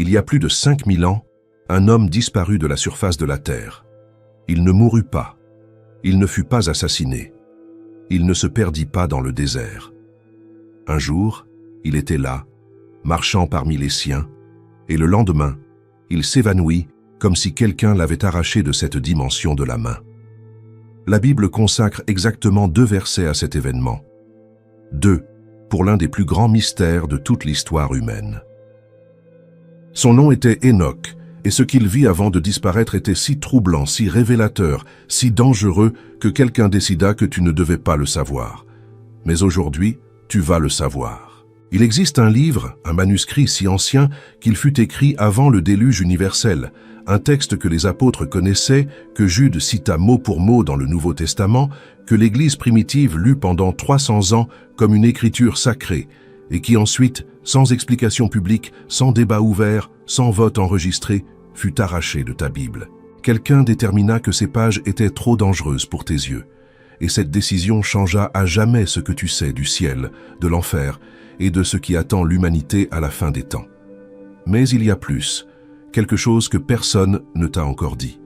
Il y a plus de 5000 ans, un homme disparut de la surface de la terre. Il ne mourut pas. Il ne fut pas assassiné. Il ne se perdit pas dans le désert. Un jour, il était là, marchant parmi les siens, et le lendemain, il s'évanouit comme si quelqu'un l'avait arraché de cette dimension de la main. La Bible consacre exactement 2 versets à cet événement. 2, pour l'un des plus grands mystères de toute l'histoire humaine. Son nom était Enoch, et ce qu'il vit avant de disparaître était si troublant, si révélateur, si dangereux que quelqu'un décida que tu ne devais pas le savoir. Mais aujourd'hui, tu vas le savoir. Il existe un livre, un manuscrit si ancien qu'il fut écrit avant le déluge universel, un texte que les apôtres connaissaient, que Jude cita mot pour mot dans le Nouveau Testament, que l'Église primitive lut pendant 300 ans comme une écriture sacrée, et qui ensuite, sans explication publique, sans débat ouvert, sans vote enregistré, fut arraché de ta Bible. Quelqu'un détermina que ces pages étaient trop dangereuses pour tes yeux, et cette décision changea à jamais ce que tu sais du ciel, de l'enfer, et de ce qui attend l'humanité à la fin des temps. Mais il y a plus, quelque chose que personne ne t'a encore dit.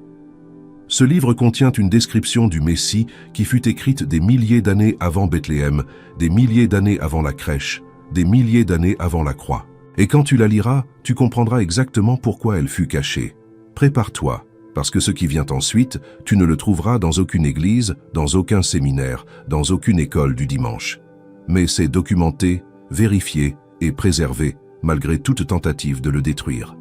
Ce livre contient une description du Messie qui fut écrite des milliers d'années avant Bethléem, des milliers d'années avant la crèche, des milliers d'années avant la croix. Et quand tu la liras, tu comprendras exactement pourquoi elle fut cachée. Prépare-toi, parce que ce qui vient ensuite, tu ne le trouveras dans aucune église, dans aucun séminaire, dans aucune école du dimanche. Mais c'est documenté, vérifié et préservé, malgré toute tentative de le détruire.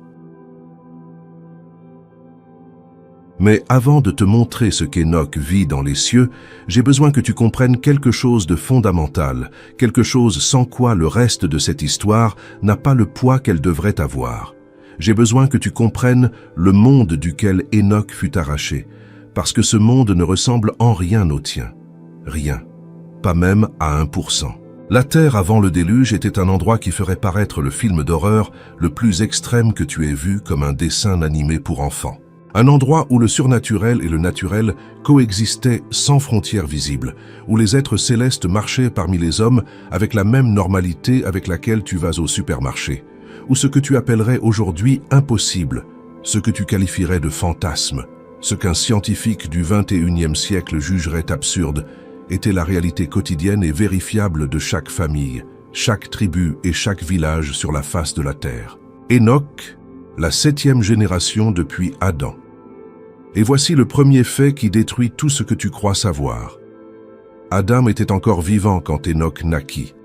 Mais avant de te montrer ce qu'Enoch vit dans les cieux, j'ai besoin que tu comprennes quelque chose de fondamental, quelque chose sans quoi le reste de cette histoire n'a pas le poids qu'elle devrait avoir. J'ai besoin que tu comprennes le monde duquel Enoch fut arraché, parce que ce monde ne ressemble en rien au tien. Rien. Pas même à 1%. La terre avant le déluge était un endroit qui ferait paraître le film d'horreur le plus extrême que tu aies vu comme un dessin animé pour enfants. Un endroit où le surnaturel et le naturel coexistaient sans frontières visibles, où les êtres célestes marchaient parmi les hommes avec la même normalité avec laquelle tu vas au supermarché, où ce que tu appellerais aujourd'hui impossible, ce que tu qualifierais de fantasme, ce qu'un scientifique du XXIe siècle jugerait absurde, était la réalité quotidienne et vérifiable de chaque famille, chaque tribu et chaque village sur la face de la terre. Enoch, la 7e génération depuis Adam. Et voici le premier fait qui détruit tout ce que tu crois savoir. Adam était encore vivant quand Enoch naquit.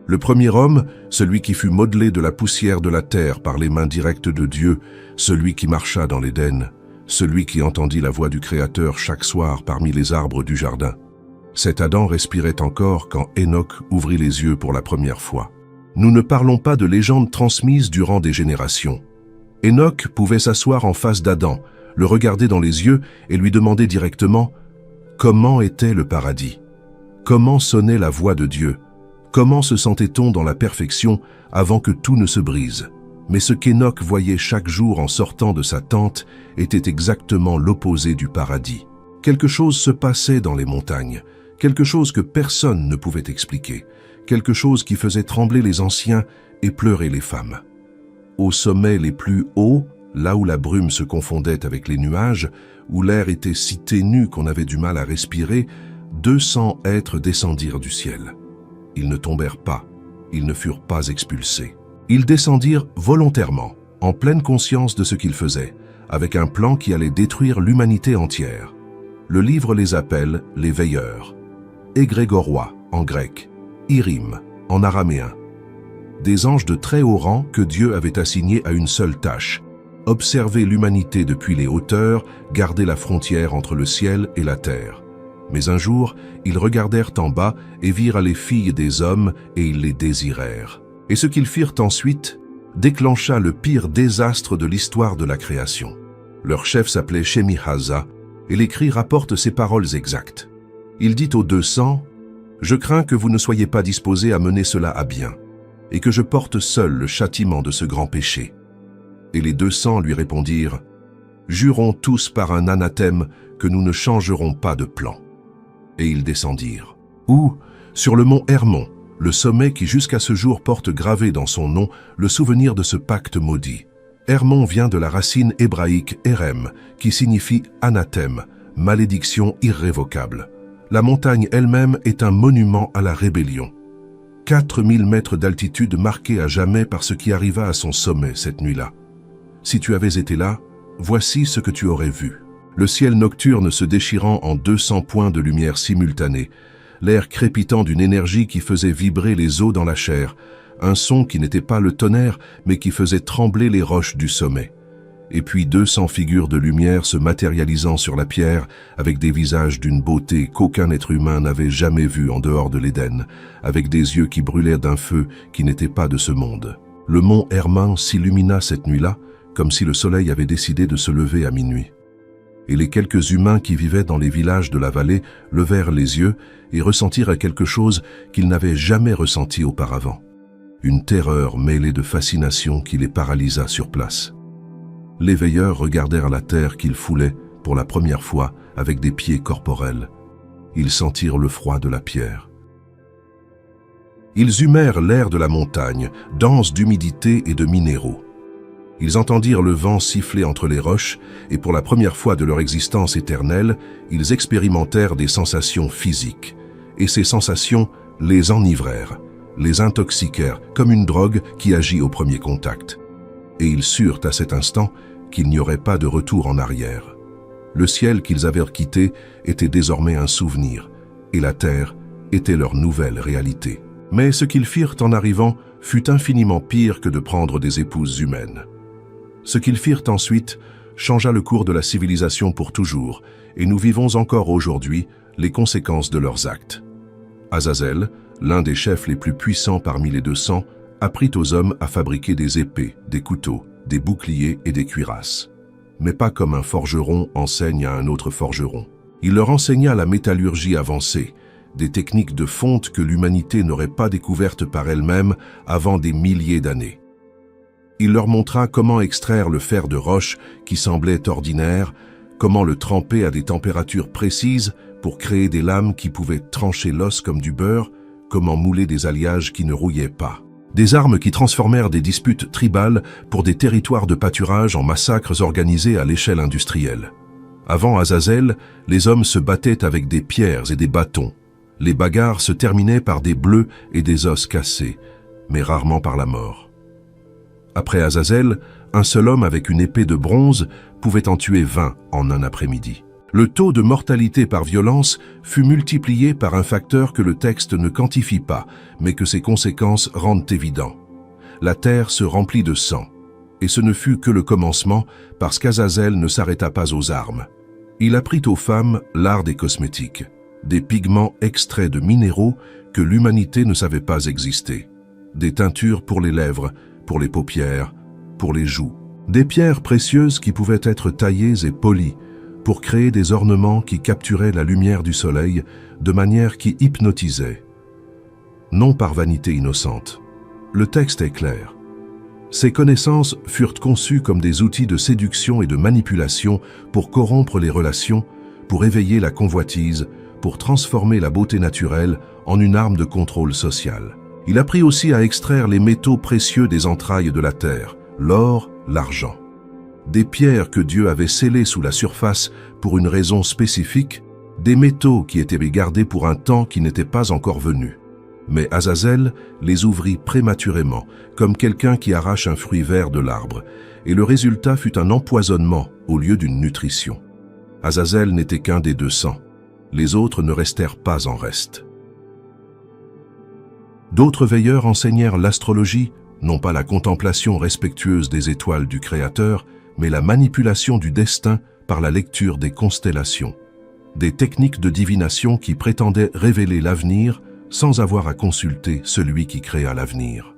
Le premier homme, celui qui fut modelé de la poussière de la terre par les mains directes de Dieu, celui qui marcha dans l'Éden, celui qui entendit la voix du Créateur chaque soir parmi les arbres du jardin. Cet Adam respirait encore quand Enoch ouvrit les yeux pour la première fois. Nous ne parlons pas de légendes transmises durant des générations. Enoch pouvait s'asseoir en face d'Adam, le regarder dans les yeux et lui demander directement « Comment était le paradis ? Comment sonnait la voix de Dieu ? Comment se sentait-on dans la perfection avant que tout ne se brise ?» Mais ce qu'Enoch voyait chaque jour en sortant de sa tente était exactement l'opposé du paradis. Quelque chose se passait dans les montagnes, quelque chose que personne ne pouvait expliquer, quelque chose qui faisait trembler les anciens et pleurer les femmes. Au sommet les plus hauts, là où la brume se confondait avec les nuages, où l'air était si ténu qu'on avait du mal à respirer, 200 êtres descendirent du ciel. Ils ne tombèrent pas, ils ne furent pas expulsés. Ils descendirent volontairement, en pleine conscience de ce qu'ils faisaient, avec un plan qui allait détruire l'humanité entière. Le livre les appelle les veilleurs. Égrégorois en grec, Irim en araméen. Des anges de très haut rang que Dieu avait assignés à une seule tâche, observer l'humanité depuis les hauteurs, garder la frontière entre le ciel et la terre. Mais un jour, ils regardèrent en bas et virent les filles des hommes et ils les désirèrent. Et ce qu'ils firent ensuite déclencha le pire désastre de l'histoire de la création. Leur chef s'appelait Shemi-Haza et l'écrit rapporte ces paroles exactes. Il dit aux 200 « Je crains que vous ne soyez pas disposés à mener cela à bien, et que je porte seul le châtiment de ce grand péché. » Et les 200 lui répondirent « Jurons tous par un anathème que nous ne changerons pas de plan. » Et ils descendirent. Ou, sur le mont Hermon, le sommet qui jusqu'à ce jour porte gravé dans son nom le souvenir de ce pacte maudit. Hermon vient de la racine hébraïque Herem, qui signifie anathème, malédiction irrévocable. La montagne elle-même est un monument à la rébellion. 4000 mètres d'altitude marqués à jamais par ce qui arriva à son sommet cette nuit-là. Si tu avais été là, voici ce que tu aurais vu. Le ciel nocturne se déchirant en 200 points de lumière simultanée, l'air crépitant d'une énergie qui faisait vibrer les os dans la chair, un son qui n'était pas le tonnerre, mais qui faisait trembler les roches du sommet. Et puis 200 figures de lumière se matérialisant sur la pierre, avec des visages d'une beauté qu'aucun être humain n'avait jamais vue en dehors de l'Éden, avec des yeux qui brûlaient d'un feu qui n'était pas de ce monde. Le mont Hermon s'illumina cette nuit-là, comme si le soleil avait décidé de se lever à minuit. Et les quelques humains qui vivaient dans les villages de la vallée levèrent les yeux et ressentirent quelque chose qu'ils n'avaient jamais ressenti auparavant. Une terreur mêlée de fascination qui les paralysa sur place. Les veilleurs regardèrent la terre qu'ils foulaient pour la première fois avec des pieds corporels. Ils sentirent le froid de la pierre. Ils humèrent l'air de la montagne, dense d'humidité et de minéraux. Ils entendirent le vent siffler entre les roches et pour la première fois de leur existence éternelle, ils expérimentèrent des sensations physiques. Et ces sensations les enivrèrent, les intoxiquèrent comme une drogue qui agit au premier contact. Et ils surent à cet instant qu'il n'y aurait pas de retour en arrière. Le ciel qu'ils avaient quitté était désormais un souvenir, et la terre était leur nouvelle réalité. Mais ce qu'ils firent en arrivant fut infiniment pire que de prendre des épouses humaines. Ce qu'ils firent ensuite changea le cours de la civilisation pour toujours, et nous vivons encore aujourd'hui les conséquences de leurs actes. Azazel, l'un des chefs les plus puissants parmi les 200, apprit aux hommes à fabriquer des épées, des couteaux, des boucliers et des cuirasses. Mais pas comme un forgeron enseigne à un autre forgeron. Il leur enseigna la métallurgie avancée, des techniques de fonte que l'humanité n'aurait pas découvertes par elle-même avant des milliers d'années. Il leur montra comment extraire le fer de roche qui semblait ordinaire, comment le tremper à des températures précises pour créer des lames qui pouvaient trancher l'os comme du beurre, comment mouler des alliages qui ne rouillaient pas. Des armes qui transformèrent des disputes tribales pour des territoires de pâturage en massacres organisés à l'échelle industrielle. Avant Azazel, les hommes se battaient avec des pierres et des bâtons. Les bagarres se terminaient par des bleus et des os cassés, mais rarement par la mort. Après Azazel, un seul homme avec une épée de bronze pouvait en tuer 20 en un après-midi. Le taux de mortalité par violence fut multiplié par un facteur que le texte ne quantifie pas, mais que ses conséquences rendent évident. La terre se remplit de sang, et ce ne fut que le commencement parce qu'Azazel ne s'arrêta pas aux armes. Il apprit aux femmes l'art des cosmétiques, des pigments extraits de minéraux que l'humanité ne savait pas exister, des teintures pour les lèvres, pour les paupières, pour les joues, des pierres précieuses qui pouvaient être taillées et polies, pour créer des ornements qui capturaient la lumière du soleil de manière qui hypnotisait. Non par vanité innocente. Le texte est clair. Ces connaissances furent conçues comme des outils de séduction et de manipulation pour corrompre les relations, pour éveiller la convoitise, pour transformer la beauté naturelle en une arme de contrôle social. Il apprit aussi à extraire les métaux précieux des entrailles de la terre, l'or, l'argent. Des pierres que Dieu avait scellées sous la surface pour une raison spécifique, des métaux qui étaient gardés pour un temps qui n'était pas encore venu. Mais Azazel les ouvrit prématurément, comme quelqu'un qui arrache un fruit vert de l'arbre, et le résultat fut un empoisonnement au lieu d'une nutrition. Azazel n'était qu'un des 200. Les autres ne restèrent pas en reste. D'autres veilleurs enseignèrent l'astrologie, non pas la contemplation respectueuse des étoiles du Créateur, mais la manipulation du destin par la lecture des constellations. Des techniques de divination qui prétendaient révéler l'avenir sans avoir à consulter celui qui créa l'avenir.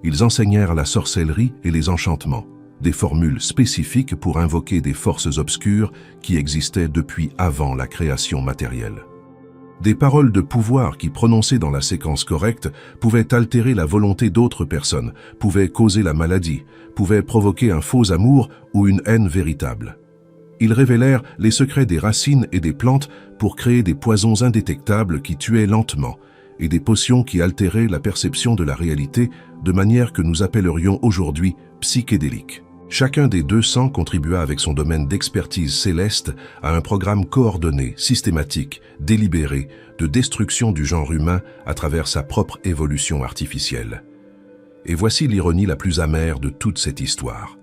Ils enseignèrent la sorcellerie et les enchantements, des formules spécifiques pour invoquer des forces obscures qui existaient depuis avant la création matérielle. Des paroles de pouvoir qui, prononcées dans la séquence correcte, pouvaient altérer la volonté d'autres personnes, pouvaient causer la maladie, pouvaient provoquer un faux amour ou une haine véritable. Ils révélèrent les secrets des racines et des plantes pour créer des poisons indétectables qui tuaient lentement et des potions qui altéraient la perception de la réalité de manière que nous appellerions aujourd'hui psychédélique. Chacun des 200 contribua avec son domaine d'expertise céleste à un programme coordonné, systématique, délibéré, de destruction du genre humain à travers sa propre évolution artificielle. Et voici l'ironie la plus amère de toute cette histoire.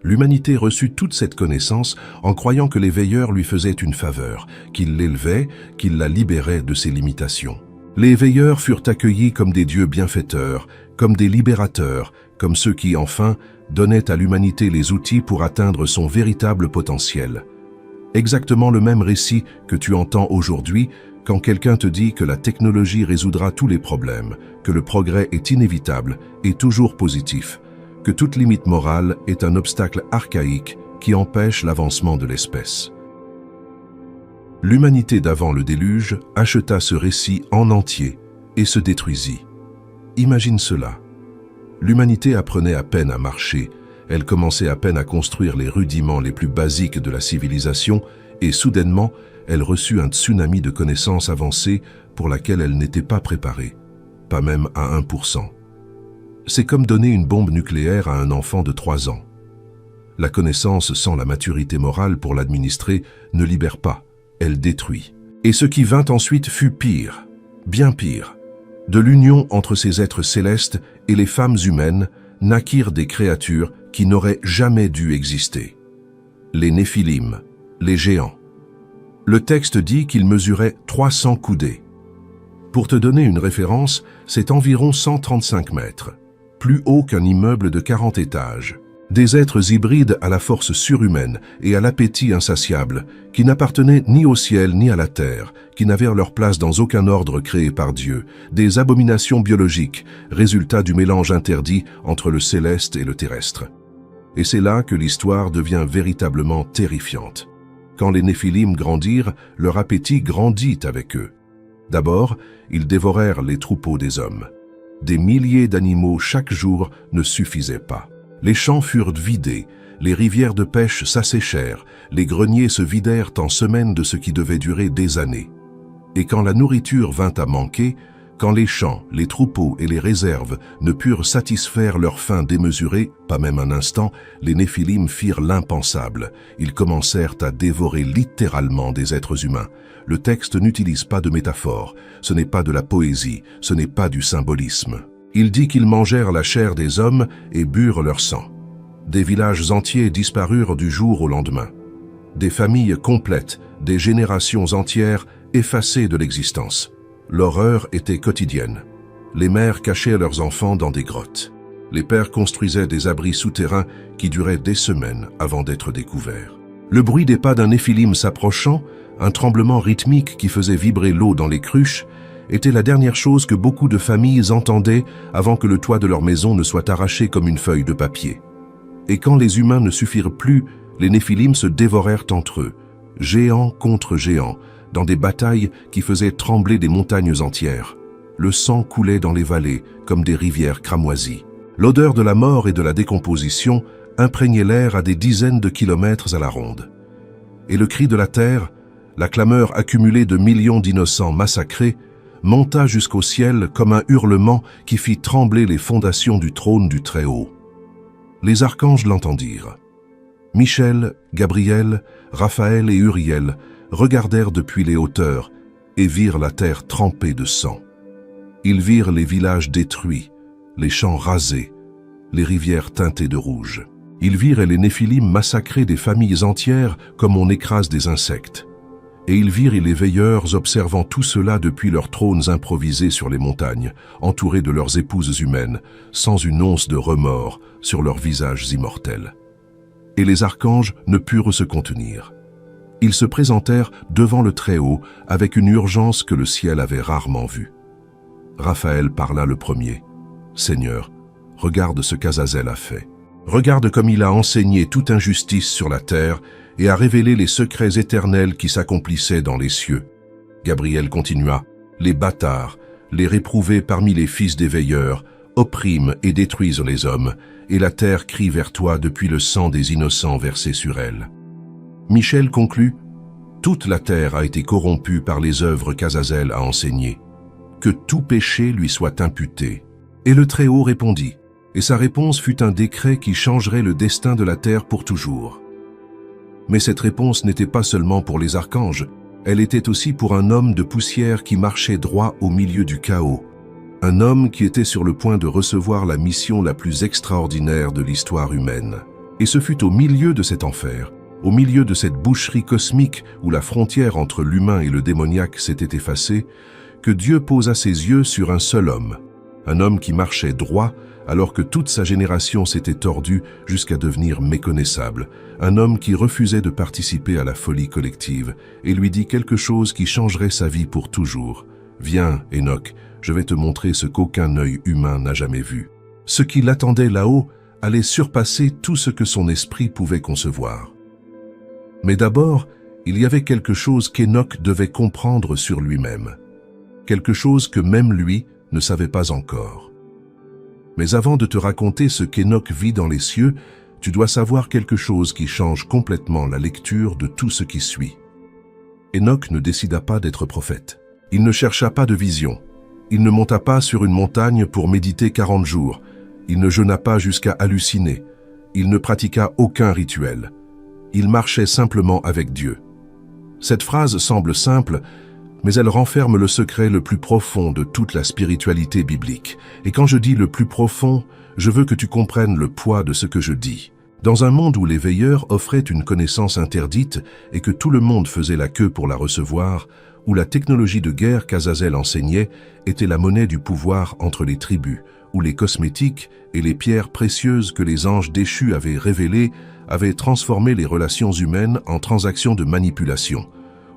L'humanité reçut toute cette connaissance en croyant que les veilleurs lui faisaient une faveur, qu'ils l'élevaient, qu'ils la libéraient de ses limitations. Les veilleurs furent accueillis comme des dieux bienfaiteurs, comme des libérateurs, comme ceux qui, enfin, donnaient à l'humanité les outils pour atteindre son véritable potentiel. Exactement le même récit que tu entends aujourd'hui quand quelqu'un te dit que la technologie résoudra tous les problèmes, que le progrès est inévitable et toujours positif, que toute limite morale est un obstacle archaïque qui empêche l'avancement de l'espèce. L'humanité d'avant le déluge acheta ce récit en entier et se détruisit. Imagine cela. L'humanité apprenait à peine à marcher, elle commençait à peine à construire les rudiments les plus basiques de la civilisation et soudainement, elle reçut un tsunami de connaissances avancées pour laquelle elle n'était pas préparée, pas même à 1%. C'est comme donner une bombe nucléaire à un enfant de 3 ans. La connaissance sans la maturité morale pour l'administrer ne libère pas, elle détruit. Et ce qui vint ensuite fut pire, bien pire. De l'union entre ces êtres célestes et les femmes humaines naquirent des créatures qui n'auraient jamais dû exister. Les Néphilim, les géants. Le texte dit qu'ils mesuraient 300 coudées. Pour te donner une référence, c'est environ 135 mètres, plus haut qu'un immeuble de 40 étages. Des êtres hybrides à la force surhumaine et à l'appétit insatiable, qui n'appartenaient ni au ciel ni à la terre, qui n'avaient leur place dans aucun ordre créé par Dieu, des abominations biologiques, résultat du mélange interdit entre le céleste et le terrestre. Et c'est là que l'histoire devient véritablement terrifiante. Quand les Néphilim grandirent, leur appétit grandit avec eux. D'abord, ils dévorèrent les troupeaux des hommes. Des milliers d'animaux chaque jour ne suffisaient pas. Les champs furent vidés, les rivières de pêche s'asséchèrent, les greniers se vidèrent en semaines de ce qui devait durer des années. Et quand la nourriture vint à manquer, quand les champs, les troupeaux et les réserves ne purent satisfaire leur faim démesurée, pas même un instant, les Néphilim firent l'impensable. Ils commencèrent à dévorer littéralement des êtres humains. Le texte n'utilise pas de métaphore, ce n'est pas de la poésie, ce n'est pas du symbolisme. Il dit qu'ils mangèrent la chair des hommes et burent leur sang. Des villages entiers disparurent du jour au lendemain. Des familles complètes, des générations entières effacées de l'existence. L'horreur était quotidienne. Les mères cachaient leurs enfants dans des grottes. Les pères construisaient des abris souterrains qui duraient des semaines avant d'être découverts. Le bruit des pas d'un Néphilim s'approchant, un tremblement rythmique qui faisait vibrer l'eau dans les cruches, était la dernière chose que beaucoup de familles entendaient avant que le toit de leur maison ne soit arraché comme une feuille de papier. Et quand les humains ne suffirent plus, les Néphilim se dévorèrent entre eux, géants contre géants, dans des batailles qui faisaient trembler des montagnes entières. Le sang coulait dans les vallées comme des rivières cramoisies. L'odeur de la mort et de la décomposition imprégnait l'air à des dizaines de kilomètres à la ronde. Et le cri de la terre, la clameur accumulée de millions d'innocents massacrés, monta jusqu'au ciel comme un hurlement qui fit trembler les fondations du trône du Très-Haut. Les archanges l'entendirent. Michel, Gabriel, Raphaël et Uriel regardèrent depuis les hauteurs et virent la terre trempée de sang. Ils virent les villages détruits, les champs rasés, les rivières teintées de rouge. Ils virent les Néphilim massacrer des familles entières comme on écrase des insectes. Et ils virent les veilleurs observant tout cela depuis leurs trônes improvisés sur les montagnes, entourés de leurs épouses humaines, sans une once de remords sur leurs visages immortels. Et les archanges ne purent se contenir. Ils se présentèrent devant le Très-Haut avec une urgence que le ciel avait rarement vue. Raphaël parla le premier. « Seigneur, regarde ce qu'Azazel a fait. Regarde comme il a enseigné toute injustice sur la terre et a révélé les secrets éternels qui s'accomplissaient dans les cieux. » Gabriel continua. « Les bâtards, les réprouvés parmi les fils des veilleurs, oppriment et détruisent les hommes, et la terre crie vers toi depuis le sang des innocents versé sur elle. » Michel conclut. « Toute la terre a été corrompue par les œuvres qu'Azazel a enseignées. Que tout péché lui soit imputé. » Et le Très-Haut répondit. « et sa réponse fut un décret qui changerait le destin de la terre pour toujours. Mais cette réponse n'était pas seulement pour les archanges, elle était aussi pour un homme de poussière qui marchait droit au milieu du chaos, un homme qui était sur le point de recevoir la mission la plus extraordinaire de l'histoire humaine. Et ce fut au milieu de cet enfer, au milieu de cette boucherie cosmique où la frontière entre l'humain et le démoniaque s'était effacée, que Dieu posa ses yeux sur un seul homme, un homme qui marchait droit alors que toute sa génération s'était tordue jusqu'à devenir méconnaissable, un homme qui refusait de participer à la folie collective et lui dit quelque chose qui changerait sa vie pour toujours. « Viens, Enoch, je vais te montrer ce qu'aucun œil humain n'a jamais vu. » Ce qui l'attendait là-haut allait surpasser tout ce que son esprit pouvait concevoir. Mais d'abord, il y avait quelque chose qu'Enoch devait comprendre sur lui-même, quelque chose que même lui ne savait pas encore. Mais avant de te raconter ce qu'Enoch vit dans les cieux, tu dois savoir quelque chose qui change complètement la lecture de tout ce qui suit. Enoch ne décida pas d'être prophète. Il ne chercha pas de vision. Il ne monta pas sur une montagne pour méditer 40 jours. Il ne jeûna pas jusqu'à halluciner. Il ne pratiqua aucun rituel. Il marchait simplement avec Dieu. Cette phrase semble simple, mais elle renferme le secret le plus profond de toute la spiritualité biblique. Et quand je dis le plus profond, je veux que tu comprennes le poids de ce que je dis. Dans un monde où les veilleurs offraient une connaissance interdite et que tout le monde faisait la queue pour la recevoir, où la technologie de guerre qu'Azazel enseignait était la monnaie du pouvoir entre les tribus, où les cosmétiques et les pierres précieuses que les anges déchus avaient révélées avaient transformé les relations humaines en transactions de manipulation,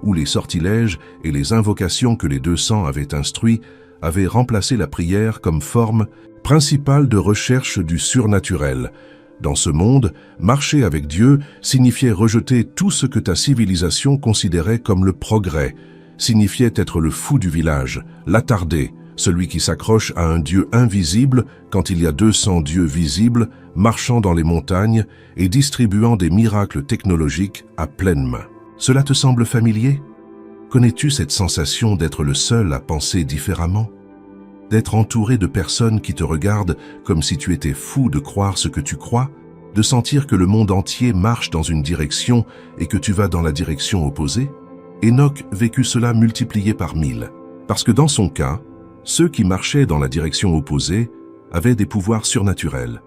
où les sortilèges et les invocations que les 200 avaient instruits avaient remplacé la prière comme forme principale de recherche du surnaturel. Dans ce monde, marcher avec Dieu signifiait rejeter tout ce que ta civilisation considérait comme le progrès, signifiait être le fou du village, l'attardé, celui qui s'accroche à un Dieu invisible quand il y a 200 dieux visibles marchant dans les montagnes et distribuant des miracles technologiques à pleine main. Cela te semble familier? Connais-tu cette sensation d'être le seul à penser différemment? D'être entouré de personnes qui te regardent comme si tu étais fou de croire ce que tu crois? De sentir que le monde entier marche dans une direction et que tu vas dans la direction opposée? Enoch vécut cela multiplié par 1000, parce que dans son cas, ceux qui marchaient dans la direction opposée avaient des pouvoirs surnaturels.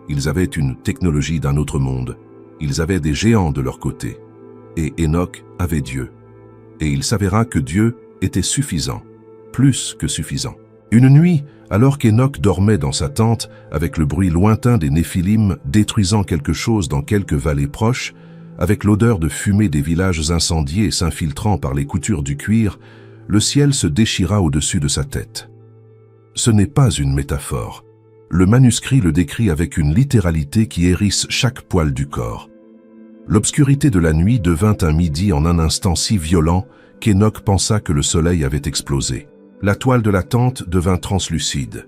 Ils avaient une technologie d'un autre monde. Ils avaient des géants de leur côté. Et Enoch avait Dieu. Et il s'avéra que Dieu était suffisant, plus que suffisant. Une nuit, alors qu'Enoch dormait dans sa tente, avec le bruit lointain des Néphilim détruisant quelque chose dans quelques vallées proches, avec l'odeur de fumée des villages incendiés s'infiltrant par les coutures du cuir, le ciel se déchira au-dessus de sa tête. Ce n'est pas une métaphore. Le manuscrit le décrit avec une littéralité qui hérisse chaque poil du corps. L'obscurité de la nuit devint un midi en un instant si violent qu'Enoch pensa que le soleil avait explosé. La toile de la tente devint translucide.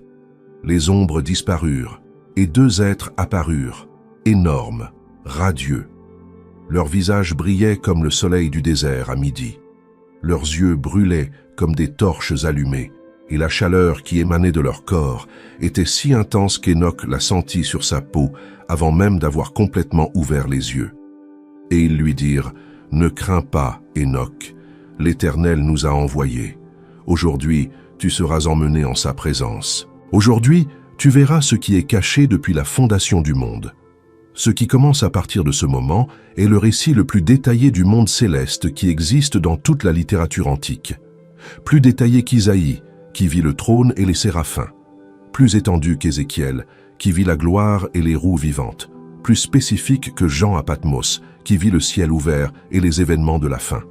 Les ombres disparurent, et 2 êtres apparurent, énormes, radieux. Leurs visages brillaient comme le soleil du désert à midi. Leurs yeux brûlaient comme des torches allumées, et la chaleur qui émanait de leur corps était si intense qu'Enoch la sentit sur sa peau avant même d'avoir complètement ouvert les yeux. Et ils lui dirent, « Ne crains pas, Enoch, l'Éternel nous a envoyés. Aujourd'hui, tu seras emmené en sa présence. Aujourd'hui, tu verras ce qui est caché depuis la fondation du monde. » Ce qui commence à partir de ce moment est le récit le plus détaillé du monde céleste qui existe dans toute la littérature antique. Plus détaillé qu'Isaïe, qui vit le trône et les séraphins. Plus étendu qu'Ézéchiel, qui vit la gloire et les roues vivantes. Plus spécifique que Jean à Patmos, qui vit le ciel ouvert et les événements de la fin.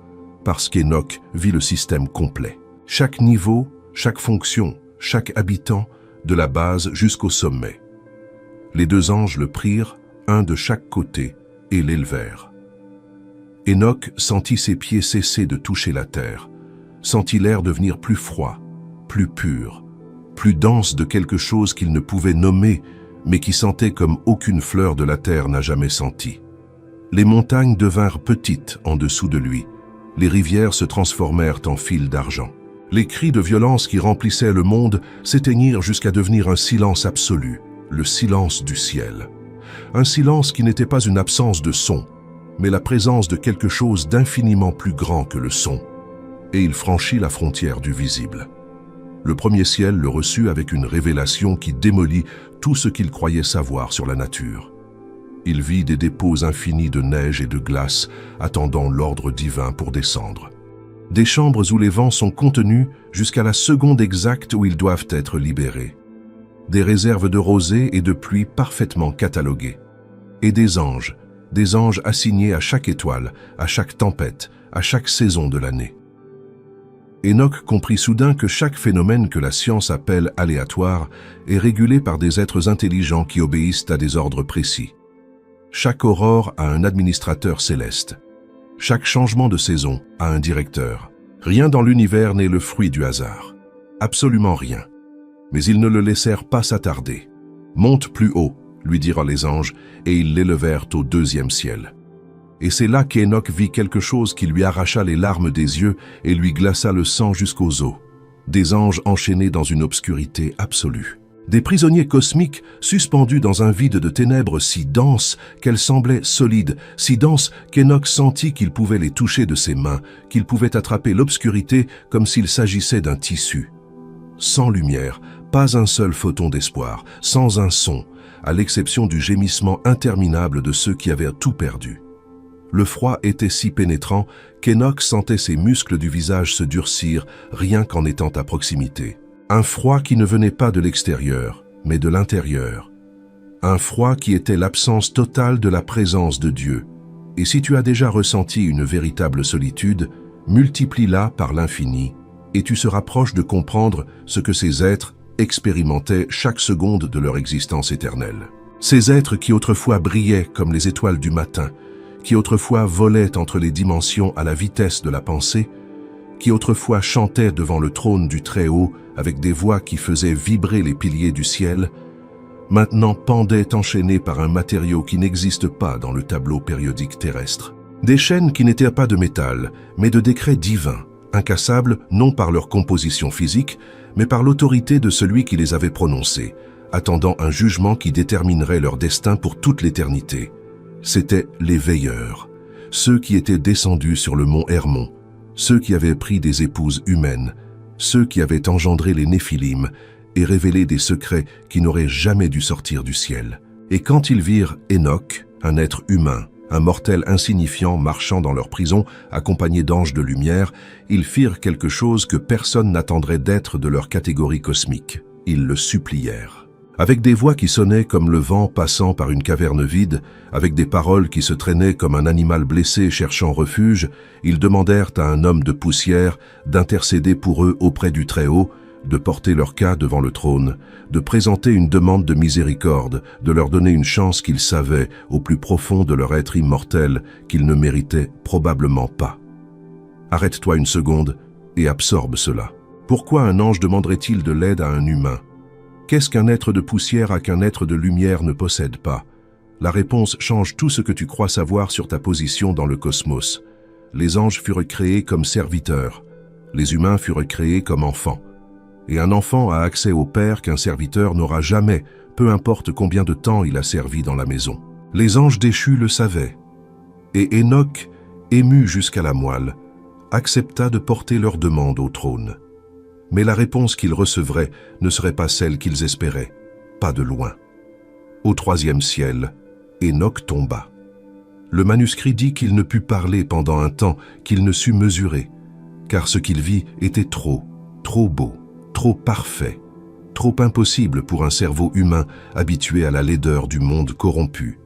Parce qu'Enoch vit le système complet. Chaque niveau, chaque fonction, chaque habitant, de la base jusqu'au sommet. Les 2 anges le prirent, un de chaque côté, et l'élevèrent. Enoch sentit ses pieds cesser de toucher la terre, sentit l'air devenir plus froid, plus pur, plus dense de quelque chose qu'il ne pouvait nommer, mais qui sentait comme aucune fleur de la terre n'a jamais senti. Les montagnes devinrent petites en dessous de lui, les rivières se transformèrent en fils d'argent. Les cris de violence qui remplissaient le monde s'éteignirent jusqu'à devenir un silence absolu, le silence du ciel. Un silence qui n'était pas une absence de son, mais la présence de quelque chose d'infiniment plus grand que le son. Et il franchit la frontière du visible. Le premier ciel le reçut avec une révélation qui démolit tout ce qu'il croyait savoir sur la nature. Il vit des dépôts infinis de neige et de glace attendant l'ordre divin pour descendre. Des chambres où les vents sont contenus jusqu'à la seconde exacte où ils doivent être libérés. Des réserves de rosée et de pluie parfaitement cataloguées. Et des anges assignés à chaque étoile, à chaque tempête, à chaque saison de l'année. Enoch comprit soudain que chaque phénomène que la science appelle aléatoire est régulé par des êtres intelligents qui obéissent à des ordres précis. Chaque aurore a un administrateur céleste. Chaque changement de saison a un directeur. Rien dans l'univers n'est le fruit du hasard. Absolument rien. Mais ils ne le laissèrent pas s'attarder. « Monte plus haut », lui dirent les anges, et ils l'élevèrent au deuxième ciel. Et c'est là qu'Enoch vit quelque chose qui lui arracha les larmes des yeux et lui glaça le sang jusqu'aux os. Des anges enchaînés dans une obscurité absolue. Des prisonniers cosmiques suspendus dans un vide de ténèbres si dense qu'elles semblaient solides, si dense qu'Enoch sentit qu'il pouvait les toucher de ses mains, qu'il pouvait attraper l'obscurité comme s'il s'agissait d'un tissu. Sans lumière, pas un seul photon d'espoir, sans un son, à l'exception du gémissement interminable de ceux qui avaient tout perdu. Le froid était si pénétrant qu'Enoch sentait ses muscles du visage se durcir rien qu'en étant à proximité. Un froid qui ne venait pas de l'extérieur, mais de l'intérieur. Un froid qui était l'absence totale de la présence de Dieu. Et si tu as déjà ressenti une véritable solitude, multiplie-la par l'infini, et tu seras proche de comprendre ce que ces êtres expérimentaient chaque seconde de leur existence éternelle. Ces êtres qui autrefois brillaient comme les étoiles du matin, qui autrefois volaient entre les dimensions à la vitesse de la pensée, qui autrefois chantaient devant le trône du Très-Haut avec des voix qui faisaient vibrer les piliers du ciel, maintenant pendaient enchaînés par un matériau qui n'existe pas dans le tableau périodique terrestre. Des chaînes qui n'étaient pas de métal, mais de décrets divins, incassables non par leur composition physique, mais par l'autorité de celui qui les avait prononcés, attendant un jugement qui déterminerait leur destin pour toute l'éternité. C'étaient les veilleurs, ceux qui étaient descendus sur le mont Hermon, ceux qui avaient pris des épouses humaines, ceux qui avaient engendré les Néphilim et révélé des secrets qui n'auraient jamais dû sortir du ciel. Et quand ils virent Enoch, un être humain, un mortel insignifiant marchant dans leur prison, accompagné d'anges de lumière, ils firent quelque chose que personne n'attendrait d'être de leur catégorie cosmique. Ils le supplièrent. Avec des voix qui sonnaient comme le vent passant par une caverne vide, avec des paroles qui se traînaient comme un animal blessé cherchant refuge, ils demandèrent à un homme de poussière d'intercéder pour eux auprès du Très-Haut, de porter leur cas devant le trône, de présenter une demande de miséricorde, de leur donner une chance qu'ils savaient, au plus profond de leur être immortel, qu'ils ne méritaient probablement pas. Arrête-toi une seconde et absorbe cela. Pourquoi un ange demanderait-il de l'aide à un humain ? Qu'est-ce qu'un être de poussière à qu'un être de lumière ne possède pas? La réponse change tout ce que tu crois savoir sur ta position dans le cosmos. Les anges furent créés comme serviteurs. Les humains furent créés comme enfants. Et un enfant a accès au Père qu'un serviteur n'aura jamais, peu importe combien de temps il a servi dans la maison. Les anges déchus le savaient. Et Enoch, ému jusqu'à la moelle, accepta de porter leur demande au trône. Mais la réponse qu'ils recevraient ne serait pas celle qu'ils espéraient, pas de loin. Au troisième ciel, Enoch tomba. Le manuscrit dit qu'il ne put parler pendant un temps qu'il ne sut mesurer, car ce qu'il vit était trop beau, trop parfait, trop impossible pour un cerveau humain habitué à la laideur du monde corrompu.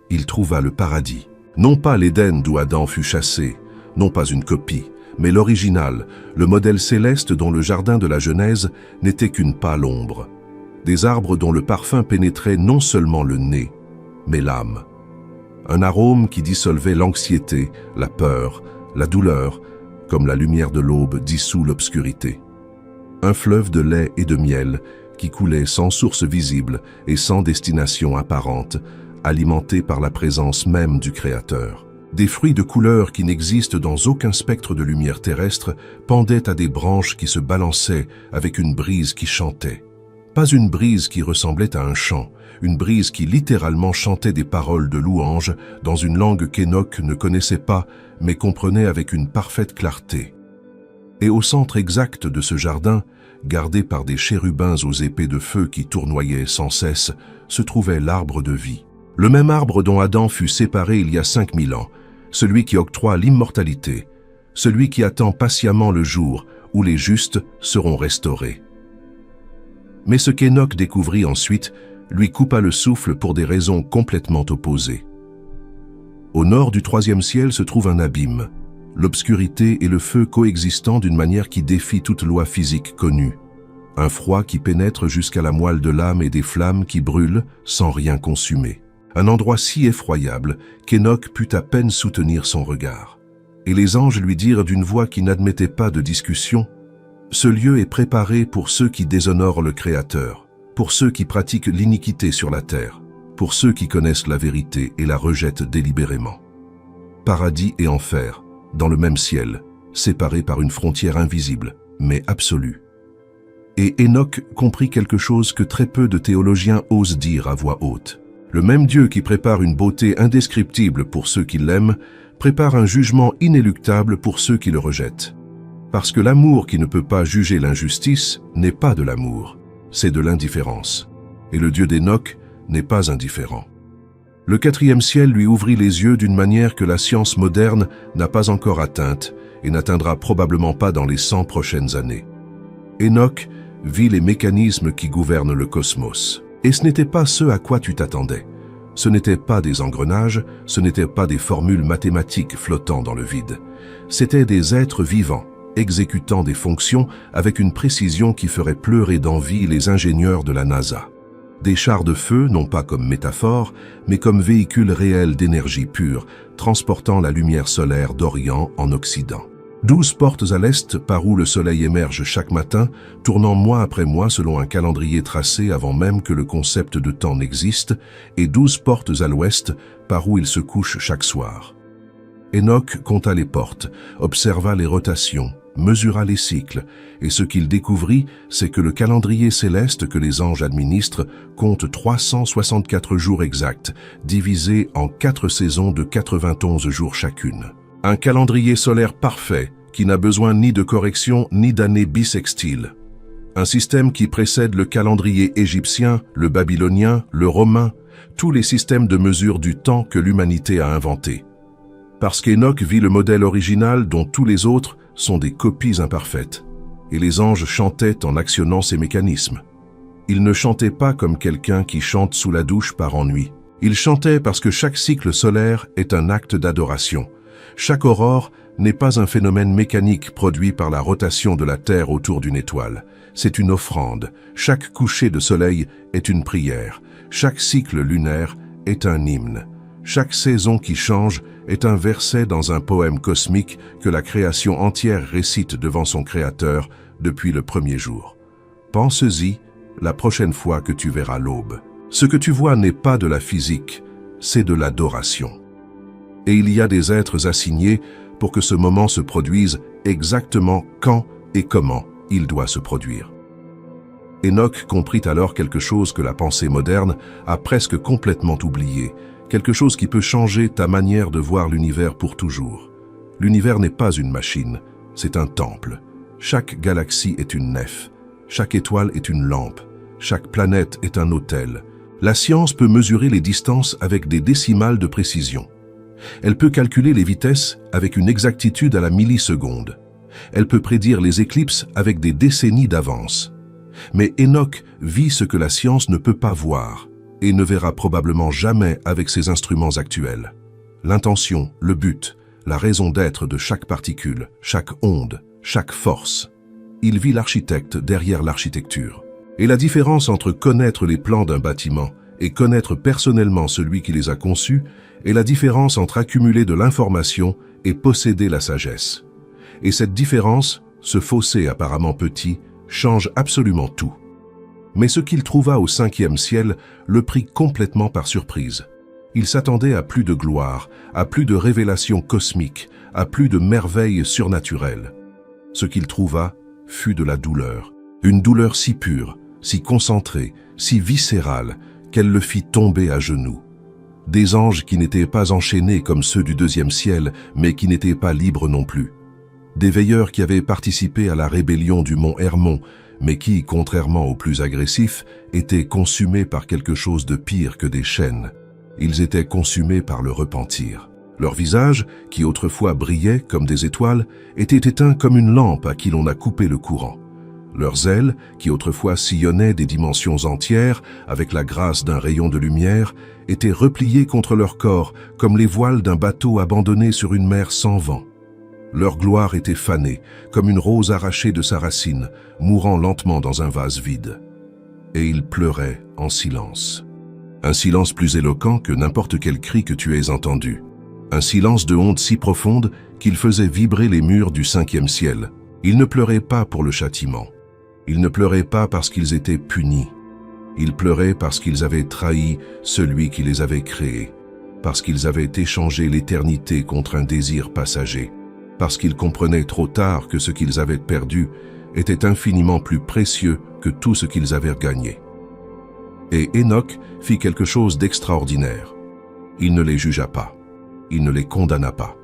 Il trouva le paradis, non pas l'Éden d'où Adam fut chassé, non pas une copie, mais l'original, le modèle céleste dont le jardin de la Genèse n'était qu'une pâle ombre. Des arbres dont le parfum pénétrait non seulement le nez, mais l'âme. Un arôme qui dissolvait l'anxiété, la peur, la douleur, comme la lumière de l'aube dissout l'obscurité. Un fleuve de lait et de miel qui coulait sans source visible et sans destination apparente, alimenté par la présence même du Créateur. Des fruits de couleur qui n'existent dans aucun spectre de lumière terrestre pendaient à des branches qui se balançaient avec une brise qui chantait. Pas une brise qui ressemblait à un chant, une brise qui littéralement chantait des paroles de louange dans une langue qu'Hénoch ne connaissait pas, mais comprenait avec une parfaite clarté. Et au centre exact de ce jardin, gardé par des chérubins aux épées de feu qui tournoyaient sans cesse, se trouvait l'arbre de vie. Le même arbre dont Adam fut séparé il y a 5000 ans, celui qui octroie l'immortalité, celui qui attend patiemment le jour où les justes seront restaurés. Mais ce qu'Hénoch découvrit ensuite lui coupa le souffle pour des raisons complètement opposées. Au nord du troisième ciel se trouve un abîme, l'obscurité et le feu coexistant d'une manière qui défie toute loi physique connue. Un froid qui pénètre jusqu'à la moelle de l'âme et des flammes qui brûlent sans rien consumer. Un endroit si effroyable qu'Hénoch put à peine soutenir son regard. Et les anges lui dirent d'une voix qui n'admettait pas de discussion: « Ce lieu est préparé pour ceux qui déshonorent le Créateur, pour ceux qui pratiquent l'iniquité sur la terre, pour ceux qui connaissent la vérité et la rejettent délibérément. Paradis et enfer, dans le même ciel, séparés par une frontière invisible, mais absolue. » Et Hénoch comprit quelque chose que très peu de théologiens osent dire à voix haute. Le même Dieu qui prépare une beauté indescriptible pour ceux qui l'aiment, prépare un jugement inéluctable pour ceux qui le rejettent. Parce que l'amour qui ne peut pas juger l'injustice n'est pas de l'amour, c'est de l'indifférence. Et le Dieu d'Hénoch n'est pas indifférent. Le quatrième ciel lui ouvrit les yeux d'une manière que la science moderne n'a pas encore atteinte et n'atteindra probablement pas dans les 100 prochaines années. Hénoch vit les mécanismes qui gouvernent le cosmos. Et ce n'était pas ce à quoi tu t'attendais. Ce n'étaient pas des engrenages, ce n'étaient pas des formules mathématiques flottant dans le vide. C'étaient des êtres vivants, exécutant des fonctions avec une précision qui ferait pleurer d'envie les ingénieurs de la NASA. Des chars de feu, non pas comme métaphore, mais comme véhicules réels d'énergie pure, transportant la lumière solaire d'Orient en Occident. 12 portes à l'est par où le soleil émerge chaque matin, tournant mois après mois selon un calendrier tracé avant même que le concept de temps n'existe, et 12 portes à l'ouest par où il se couche chaque soir. Hénoch compta les portes, observa les rotations, mesura les cycles, et ce qu'il découvrit, c'est que le calendrier céleste que les anges administrent compte 364 jours exacts, divisés en 4 saisons de 91 jours chacune. Un calendrier solaire parfait qui n'a besoin ni de correction ni d'années bissextiles. Un système qui précède le calendrier égyptien, le babylonien, le romain, tous les systèmes de mesure du temps que l'humanité a inventés. Parce qu'Hénoch vit le modèle original dont tous les autres sont des copies imparfaites. Et les anges chantaient en actionnant ces mécanismes. Ils ne chantaient pas comme quelqu'un qui chante sous la douche par ennui. Ils chantaient parce que chaque cycle solaire est un acte d'adoration. Chaque aurore n'est pas un phénomène mécanique produit par la rotation de la Terre autour d'une étoile. C'est une offrande. Chaque coucher de soleil est une prière. Chaque cycle lunaire est un hymne. Chaque saison qui change est un verset dans un poème cosmique que la création entière récite devant son Créateur depuis le premier jour. Pense-y la prochaine fois que tu verras l'aube. Ce que tu vois n'est pas de la physique, c'est de l'adoration. Et il y a des êtres assignés pour que ce moment se produise exactement quand et comment il doit se produire. Hénoch comprit alors quelque chose que la pensée moderne a presque complètement oublié, quelque chose qui peut changer ta manière de voir l'univers pour toujours. L'univers n'est pas une machine, c'est un temple. Chaque galaxie est une nef, chaque étoile est une lampe, chaque planète est un autel. La science peut mesurer les distances avec des décimales de précision. Elle peut calculer les vitesses avec une exactitude à la milliseconde. Elle peut prédire les éclipses avec des décennies d'avance. Mais Hénoch vit ce que la science ne peut pas voir et ne verra probablement jamais avec ses instruments actuels. L'intention, le but, la raison d'être de chaque particule, chaque onde, chaque force. Il vit l'architecte derrière l'architecture. Et la différence entre connaître les plans d'un bâtiment et connaître personnellement celui qui les a conçus est la différence entre accumuler de l'information et posséder la sagesse. Et cette différence, ce fossé apparemment petit, change absolument tout. Mais ce qu'il trouva au 5e ciel le prit complètement par surprise. Il s'attendait à plus de gloire, à plus de révélations cosmiques, à plus de merveilles surnaturelles. Ce qu'il trouva fut de la douleur. Une douleur si pure, si concentrée, si viscérale, qu'elle le fit tomber à genoux. Des anges qui n'étaient pas enchaînés comme ceux du deuxième ciel, mais qui n'étaient pas libres non plus. Des veilleurs qui avaient participé à la rébellion du mont Hermon, mais qui, contrairement aux plus agressifs, étaient consumés par quelque chose de pire que des chaînes. Ils étaient consumés par le repentir. Leurs visages, qui autrefois brillaient comme des étoiles, étaient éteints comme une lampe à qui l'on a coupé le courant. Leurs ailes, qui autrefois sillonnaient des dimensions entières avec la grâce d'un rayon de lumière, étaient repliées contre leur corps comme les voiles d'un bateau abandonné sur une mer sans vent. Leur gloire était fanée, comme une rose arrachée de sa racine, mourant lentement dans un vase vide. Et ils pleuraient en silence. Un silence plus éloquent que n'importe quel cri que tu aies entendu. Un silence de honte si profonde qu'il faisait vibrer les murs du 5e ciel. Ils ne pleuraient pas pour le châtiment. Ils ne pleuraient pas parce qu'ils étaient punis. Ils pleuraient parce qu'ils avaient trahi celui qui les avait créés, parce qu'ils avaient échangé l'éternité contre un désir passager, parce qu'ils comprenaient trop tard que ce qu'ils avaient perdu était infiniment plus précieux que tout ce qu'ils avaient gagné. Et Enoch fit quelque chose d'extraordinaire. Il ne les jugea pas. Il ne les condamna pas.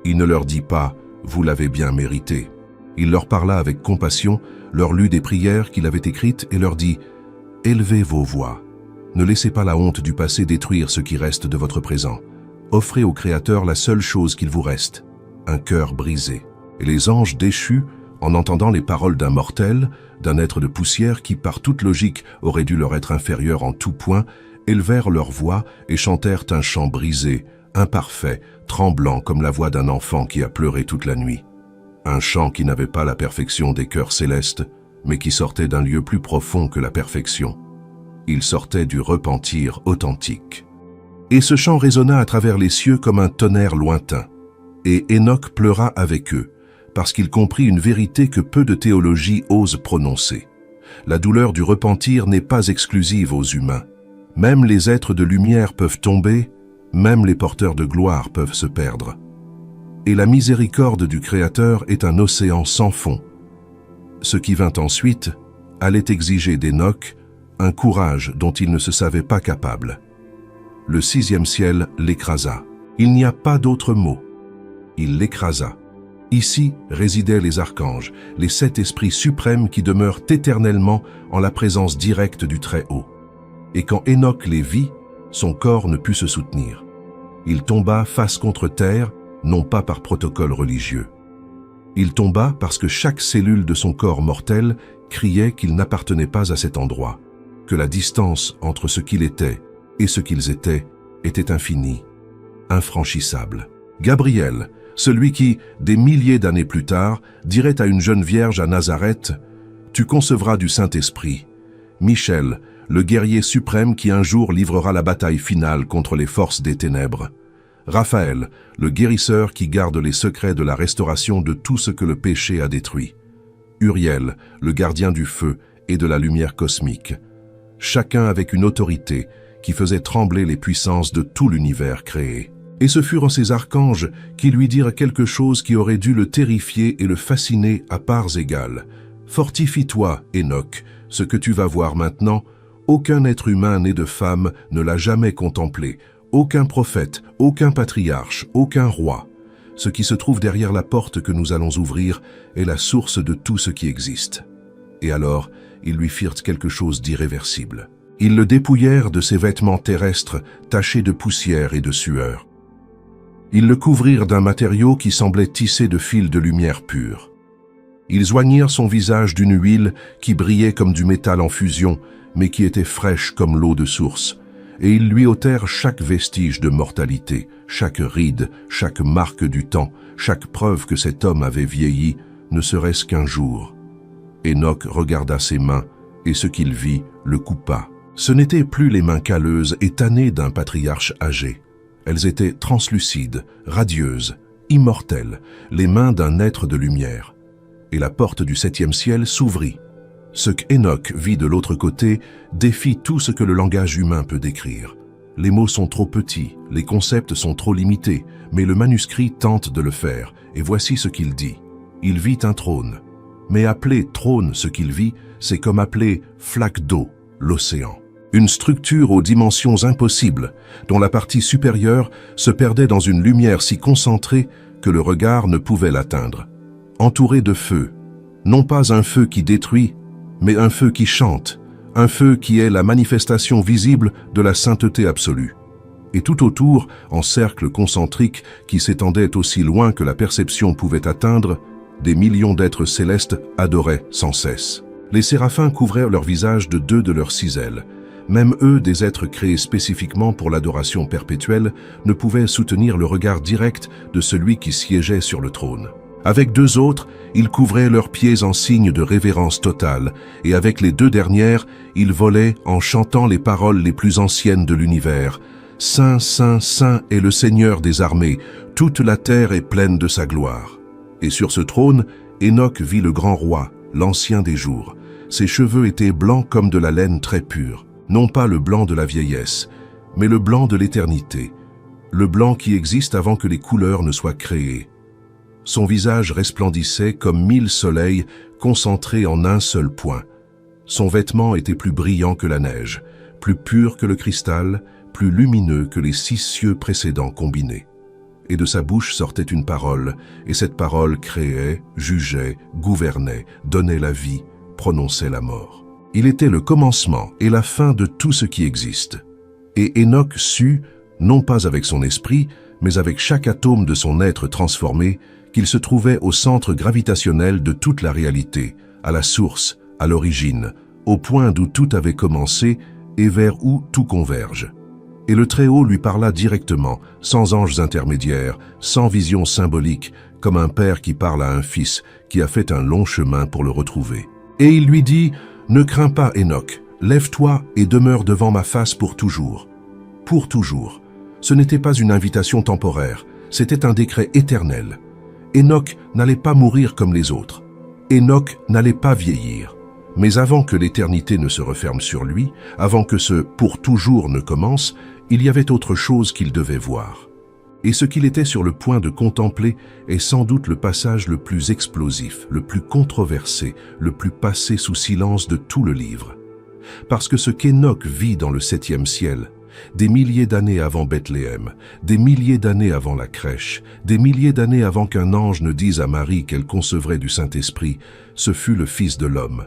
Il ne leur dit pas « vous l'avez bien mérité ». Il leur parla avec compassion, leur lut des prières qu'il avait écrites et leur dit « élevez vos voix. Ne laissez pas la honte du passé détruire ce qui reste de votre présent. Offrez au Créateur la seule chose qu'il vous reste, un cœur brisé. » Et les anges déchus, en entendant les paroles d'un mortel, d'un être de poussière qui, par toute logique, aurait dû leur être inférieur en tout point, élevèrent leur voix et chantèrent un chant brisé, imparfait, tremblant comme la voix d'un enfant qui a pleuré toute la nuit. Un chant qui n'avait pas la perfection des chœurs célestes, mais qui sortait d'un lieu plus profond que la perfection. Il sortait du repentir authentique. Et ce chant résonna à travers les cieux comme un tonnerre lointain. Et Enoch pleura avec eux, parce qu'il comprit une vérité que peu de théologie osent prononcer. La douleur du repentir n'est pas exclusive aux humains. Même les êtres de lumière peuvent tomber, même les porteurs de gloire peuvent se perdre. Et la miséricorde du Créateur est un océan sans fond. Ce qui vint ensuite allait exiger d'Enoch un courage dont il ne se savait pas capable. Le 6e ciel l'écrasa. Il n'y a pas d'autre mot. Il l'écrasa. Ici résidaient les archanges, les 7 esprits suprêmes qui demeurent éternellement en la présence directe du Très-Haut. Et quand Enoch les vit, son corps ne put se soutenir. Il tomba face contre terre, non pas par protocole religieux. Il tomba parce que chaque cellule de son corps mortel criait qu'il n'appartenait pas à cet endroit, que la distance entre ce qu'il était et ce qu'ils étaient était infinie, infranchissable. Gabriel, celui qui, des milliers d'années plus tard, dirait à une jeune vierge à Nazareth « Tu concevras du Saint-Esprit ». Michel, le guerrier suprême qui un jour livrera la bataille finale contre les forces des ténèbres. Raphaël, le guérisseur qui garde les secrets de la restauration de tout ce que le péché a détruit. Uriel, le gardien du feu et de la lumière cosmique. Chacun avec une autorité qui faisait trembler les puissances de tout l'univers créé. Et ce furent ces archanges qui lui dirent quelque chose qui aurait dû le terrifier et le fasciner à parts égales. « Fortifie-toi, Enoch, ce que tu vas voir maintenant, aucun être humain né de femme ne l'a jamais contemplé, aucun prophète, aucun patriarche, aucun roi. Ce qui se trouve derrière la porte que nous allons ouvrir est la source de tout ce qui existe. » Et alors, ils lui firent quelque chose d'irréversible. Ils le dépouillèrent de ses vêtements terrestres tachés de poussière et de sueur. Ils le couvrirent d'un matériau qui semblait tissé de fils de lumière pure. Ils oignirent son visage d'une huile qui brillait comme du métal en fusion, mais qui était fraîche comme l'eau de source, et ils lui ôtèrent chaque vestige de mortalité, chaque ride, chaque marque du temps, chaque preuve que cet homme avait vieilli, ne serait-ce qu'un jour. Enoch regarda ses mains, et ce qu'il vit le coupa. Ce n'étaient plus les mains calleuses et tannées d'un patriarche âgé. Elles étaient translucides, radieuses, immortelles, les mains d'un être de lumière. Et la porte du 7e ciel s'ouvrit. Ce qu'Enoch vit de l'autre côté défie tout ce que le langage humain peut décrire. Les mots sont trop petits, les concepts sont trop limités, mais le manuscrit tente de le faire, et voici ce qu'il dit. Il vit un trône. Mais appeler trône ce qu'il vit, c'est comme appeler flaque d'eau l'océan. Une structure aux dimensions impossibles, dont la partie supérieure se perdait dans une lumière si concentrée que le regard ne pouvait l'atteindre. Entouré de feu, non pas un feu qui détruit, mais un feu qui chante, un feu qui est la manifestation visible de la sainteté absolue. Et tout autour, en cercle concentrique qui s'étendait aussi loin que la perception pouvait atteindre, des millions d'êtres célestes adoraient sans cesse. Les séraphins couvraient leur visage de 2 de leurs 6 ailes. Même eux, des êtres créés spécifiquement pour l'adoration perpétuelle, ne pouvaient soutenir le regard direct de celui qui siégeait sur le trône. Avec 2 autres, ils couvraient leurs pieds en signe de révérence totale, et avec les 2 dernières, ils volaient en chantant les paroles les plus anciennes de l'univers. Saint, Saint, Saint est le Seigneur des armées, toute la terre est pleine de sa gloire. Et sur ce trône, Enoch vit le grand roi, l'ancien des jours. Ses cheveux étaient blancs comme de la laine très pure, non pas le blanc de la vieillesse, mais le blanc de l'éternité, le blanc qui existe avant que les couleurs ne soient créées. Son visage resplendissait comme 1000 soleils concentrés en un seul point. Son vêtement était plus brillant que la neige, plus pur que le cristal, plus lumineux que les 6 cieux précédents combinés. Et de sa bouche sortait une parole, et cette parole créait, jugeait, gouvernait, donnait la vie, prononçait la mort. Il était le commencement et la fin de tout ce qui existe. Et Enoch sut, non pas avec son esprit, mais avec chaque atome de son être transformé, qu'il se trouvait au centre gravitationnel de toute la réalité, à la source, à l'origine, au point d'où tout avait commencé et vers où tout converge. Et le Très-Haut lui parla directement, sans anges intermédiaires, sans vision symbolique, comme un père qui parle à un fils qui a fait un long chemin pour le retrouver. Et il lui dit, « Ne crains pas, Enoch, lève-toi et demeure devant ma face pour toujours. » Pour toujours. Ce n'était pas une invitation temporaire, c'était un décret éternel. Enoch n'allait pas mourir comme les autres. Enoch n'allait pas vieillir. Mais avant que l'éternité ne se referme sur lui, avant que ce « pour toujours » ne commence, il y avait autre chose qu'il devait voir. Et ce qu'il était sur le point de contempler est sans doute le passage le plus explosif, le plus controversé, le plus passé sous silence de tout le livre. Parce que ce qu'Enoch vit dans le 7e ciel, des milliers d'années avant Bethléem, des milliers d'années avant la crèche, des milliers d'années avant qu'un ange ne dise à Marie qu'elle concevrait du Saint-Esprit, ce fut le Fils de l'homme.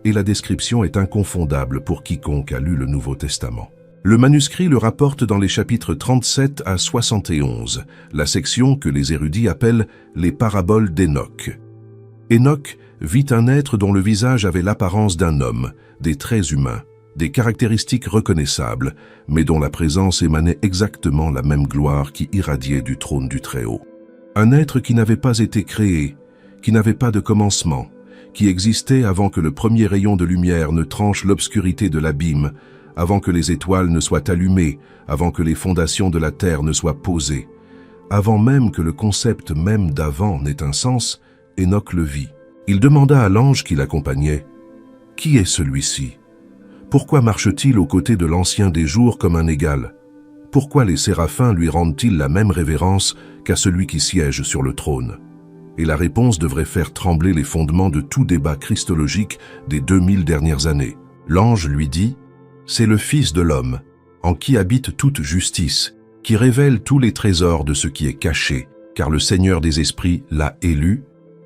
Et la description est inconfondable pour quiconque a lu le Nouveau Testament. Le manuscrit le rapporte dans les chapitres 37 à 71, la section que les érudits appellent les paraboles d'Enoch. Enoch vit un être dont le visage avait l'apparence d'un homme, des traits humains, des caractéristiques reconnaissables, mais dont la présence émanait exactement la même gloire qui irradiait du trône du Très-Haut. Un être qui n'avait pas été créé, qui n'avait pas de commencement, qui existait avant que le premier rayon de lumière ne tranche l'obscurité de l'abîme, avant que les étoiles ne soient allumées, avant que les fondations de la terre ne soient posées. Avant même que le concept même d'avant n'ait un sens, Enoch le vit. Il demanda à l'ange qui l'accompagnait, « Qui est celui-ci? Pourquoi marche-t-il aux côtés de l'ancien des jours comme un égal? Pourquoi les séraphins lui rendent-ils la même révérence qu'à celui qui siège sur le trône ?» Et la réponse devrait faire trembler les fondements de tout débat christologique des 2000 dernières années. L'ange lui dit, « C'est le Fils de l'homme, en qui habite toute justice, qui révèle tous les trésors de ce qui est caché, car le Seigneur des esprits l'a élu,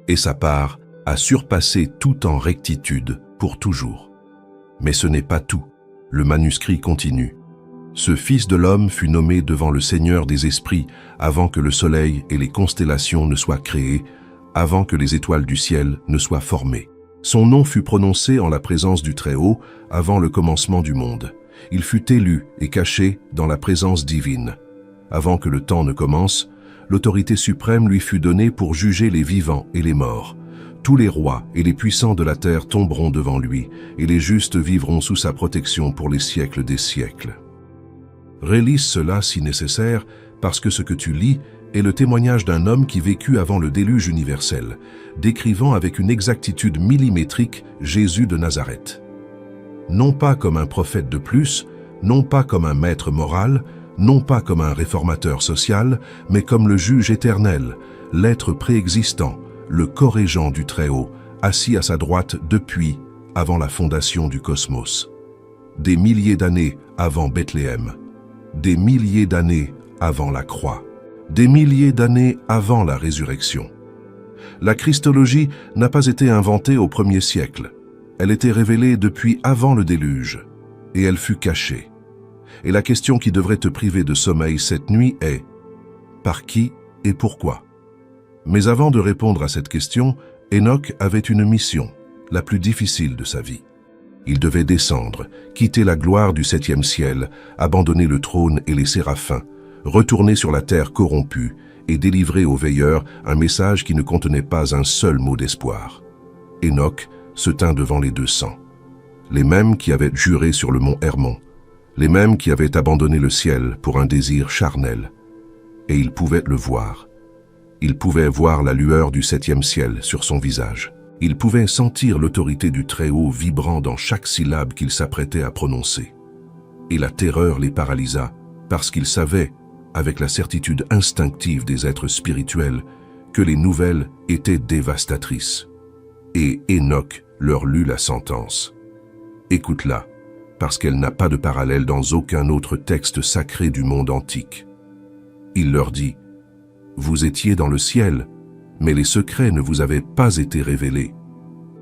et sa part a surpassé tout en rectitude pour toujours. » Mais ce n'est pas tout. Le manuscrit continue. Ce Fils de l'homme fut nommé devant le Seigneur des esprits avant que le soleil et les constellations ne soient créés, avant que les étoiles du ciel ne soient formées. Son nom fut prononcé en la présence du Très-Haut avant le commencement du monde. Il fut élu et caché dans la présence divine. Avant que le temps ne commence, l'autorité suprême lui fut donnée pour juger les vivants et les morts. Tous les rois et les puissants de la terre tomberont devant lui, et les justes vivront sous sa protection pour les siècles des siècles. Relise cela si nécessaire, parce que ce que tu lis est le témoignage d'un homme qui vécut avant le déluge universel, décrivant avec une exactitude millimétrique Jésus de Nazareth. Non pas comme un prophète de plus, non pas comme un maître moral, non pas comme un réformateur social, mais comme le juge éternel, l'être préexistant, le corrigant du Très-Haut, assis à sa droite depuis avant la fondation du cosmos. Des milliers d'années avant Bethléem. Des milliers d'années avant la croix. Des milliers d'années avant la résurrection. La Christologie n'a pas été inventée au 1er siècle. Elle était révélée depuis avant le déluge, et elle fut cachée. Et la question qui devrait te priver de sommeil cette nuit est « Par qui et pourquoi ?» Mais avant de répondre à cette question, Enoch avait une mission, la plus difficile de sa vie. Il devait descendre, quitter la gloire du 7e ciel, abandonner le trône et les séraphins, retourner sur la terre corrompue et délivrer aux veilleurs un message qui ne contenait pas un seul mot d'espoir. Enoch se tint devant les 200, les mêmes qui avaient juré sur le mont Hermon, les mêmes qui avaient abandonné le ciel pour un désir charnel. Et il pouvait le voir. Il pouvait voir la lueur du 7e ciel sur son visage. Il pouvait sentir l'autorité du Très-Haut vibrant dans chaque syllabe qu'il s'apprêtait à prononcer. Et la terreur les paralysa, parce qu'ils savaient, avec la certitude instinctive des êtres spirituels, que les nouvelles étaient dévastatrices. Et Enoch leur lut la sentence. Écoute-la, parce qu'elle n'a pas de parallèle dans aucun autre texte sacré du monde antique. Il leur dit, « Vous étiez dans le ciel, mais les secrets ne vous avaient pas été révélés.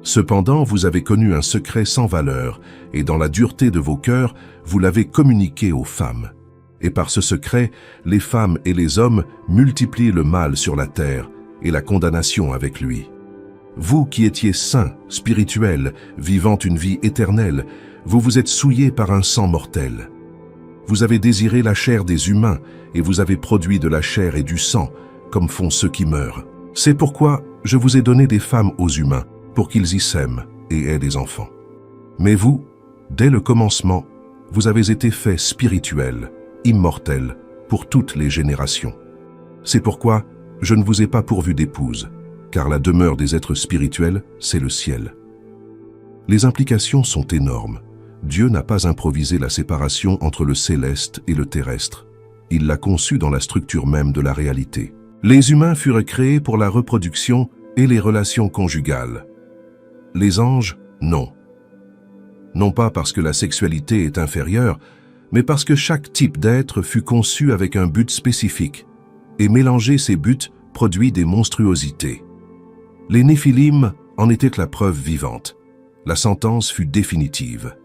Cependant, vous avez connu un secret sans valeur, et dans la dureté de vos cœurs, vous l'avez communiqué aux femmes. Et par ce secret, les femmes et les hommes multiplient le mal sur la terre, et la condamnation avec lui. Vous qui étiez saints, spirituels, vivant une vie éternelle, vous vous êtes souillés par un sang mortel. Vous avez désiré la chair des humains, et vous avez produit de la chair et du sang, comme font ceux qui meurent. C'est pourquoi je vous ai donné des femmes aux humains, pour qu'ils y sèment et aient des enfants. Mais vous, dès le commencement, vous avez été faits spirituels, immortels, pour toutes les générations. C'est pourquoi je ne vous ai pas pourvu d'épouse, car la demeure des êtres spirituels, c'est le ciel. Les implications sont énormes. Dieu n'a pas improvisé la séparation entre le céleste et le terrestre. Il l'a conçue dans la structure même de la réalité. Les humains furent créés pour la reproduction et les relations conjugales. Les anges, non. Non pas parce que la sexualité est inférieure, mais parce que chaque type d'être fut conçu avec un but spécifique, et mélanger ces buts produit des monstruosités. Les Néphilim en étaient la preuve vivante. La sentence fut définitive.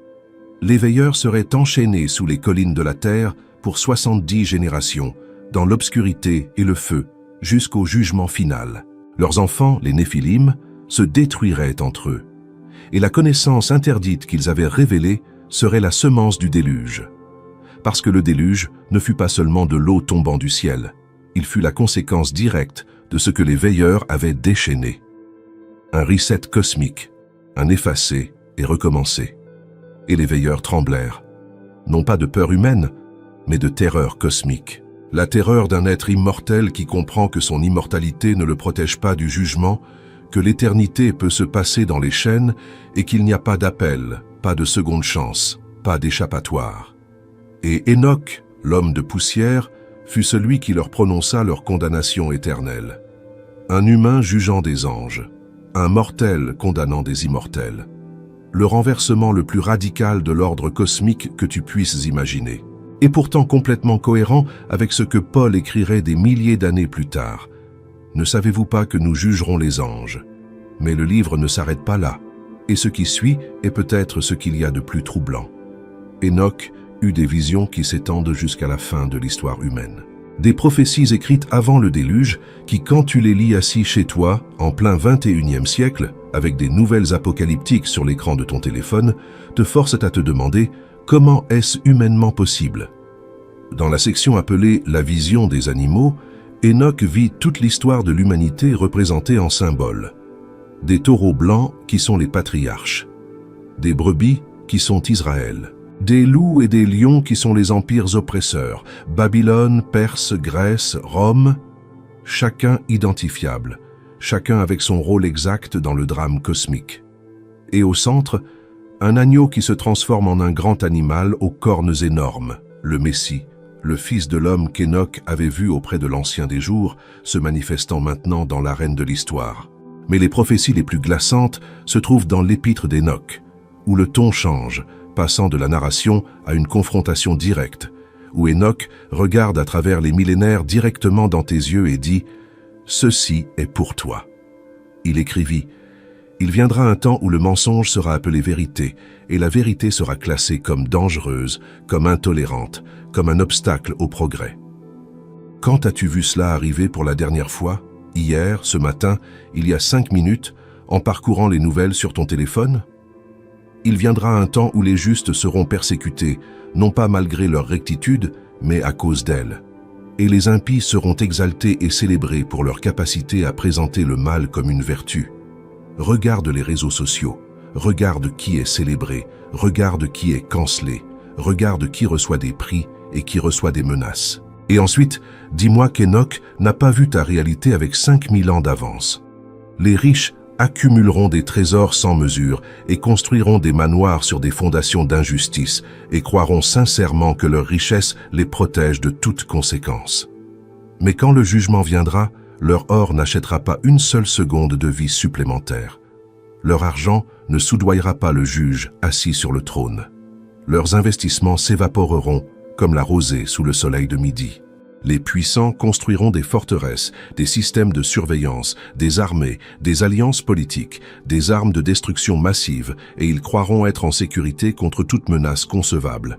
Les veilleurs seraient enchaînés sous les collines de la terre pour 70 générations, dans l'obscurité et le feu, jusqu'au jugement final. Leurs enfants, les Néphilim, se détruiraient entre eux. Et la connaissance interdite qu'ils avaient révélée serait la semence du déluge. Parce que le déluge ne fut pas seulement de l'eau tombant du ciel, il fut la conséquence directe de ce que les veilleurs avaient déchaîné. Un reset cosmique, un effacer et recommencer. Et les veilleurs tremblèrent, non pas de peur humaine, mais de terreur cosmique. La terreur d'un être immortel qui comprend que son immortalité ne le protège pas du jugement, que l'éternité peut se passer dans les chaînes et qu'il n'y a pas d'appel, pas de seconde chance, pas d'échappatoire. Et Enoch, l'homme de poussière, fut celui qui leur prononça leur condamnation éternelle. Un humain jugeant des anges, un mortel condamnant des immortels. Le renversement le plus radical de l'ordre cosmique que tu puisses imaginer. Et pourtant complètement cohérent avec ce que Paul écrirait des milliers d'années plus tard. Ne savez-vous pas que nous jugerons les anges? Mais le livre ne s'arrête pas là, et ce qui suit est peut-être ce qu'il y a de plus troublant. Enoch eut des visions qui s'étendent jusqu'à la fin de l'histoire humaine. Des prophéties écrites avant le déluge qui, quand tu les lis assis chez toi, en plein 21e siècle, avec des nouvelles apocalyptiques sur l'écran de ton téléphone, te forcent à te demander comment est-ce humainement possible. Dans la section appelée « La vision des animaux », Enoch vit toute l'histoire de l'humanité représentée en symboles. Des taureaux blancs qui sont les patriarches, des brebis qui sont Israël, des loups et des lions qui sont les empires oppresseurs, Babylone, Perse, Grèce, Rome, chacun identifiable, chacun avec son rôle exact dans le drame cosmique. Et au centre, un agneau qui se transforme en un grand animal aux cornes énormes, le Messie, le fils de l'homme qu'Enoch avait vu auprès de l'Ancien des Jours, se manifestant maintenant dans l'arène de l'histoire. Mais les prophéties les plus glaçantes se trouvent dans l'épître d'Enoch, où le ton change, passant de la narration à une confrontation directe, où Enoch regarde à travers les millénaires directement dans tes yeux et dit « Ceci est pour toi ». Il écrivit « Il viendra un temps où le mensonge sera appelé vérité, et la vérité sera classée comme dangereuse, comme intolérante, comme un obstacle au progrès. » Quand as-tu vu cela arriver pour la dernière fois? Hier, ce matin, il y a 5 minutes, en parcourant les nouvelles sur ton téléphone? Il viendra un temps où les justes seront persécutés, non pas malgré leur rectitude, mais à cause d'elle. Et les impies seront exaltés et célébrés pour leur capacité à présenter le mal comme une vertu. Regarde les réseaux sociaux, regarde qui est célébré, regarde qui est cancelé, regarde qui reçoit des prix et qui reçoit des menaces. Et ensuite, dis-moi qu'Enoch n'a pas vu ta réalité avec 5000 ans d'avance. Les riches accumuleront des trésors sans mesure et construiront des manoirs sur des fondations d'injustice et croiront sincèrement que leur richesse les protège de toute conséquence. Mais quand le jugement viendra, leur or n'achètera pas une seule seconde de vie supplémentaire. Leur argent ne soudoyera pas le juge assis sur le trône. Leurs investissements s'évaporeront comme la rosée sous le soleil de midi. Les puissants construiront des forteresses, des systèmes de surveillance, des armées, des alliances politiques, des armes de destruction massive, et ils croiront être en sécurité contre toute menace concevable.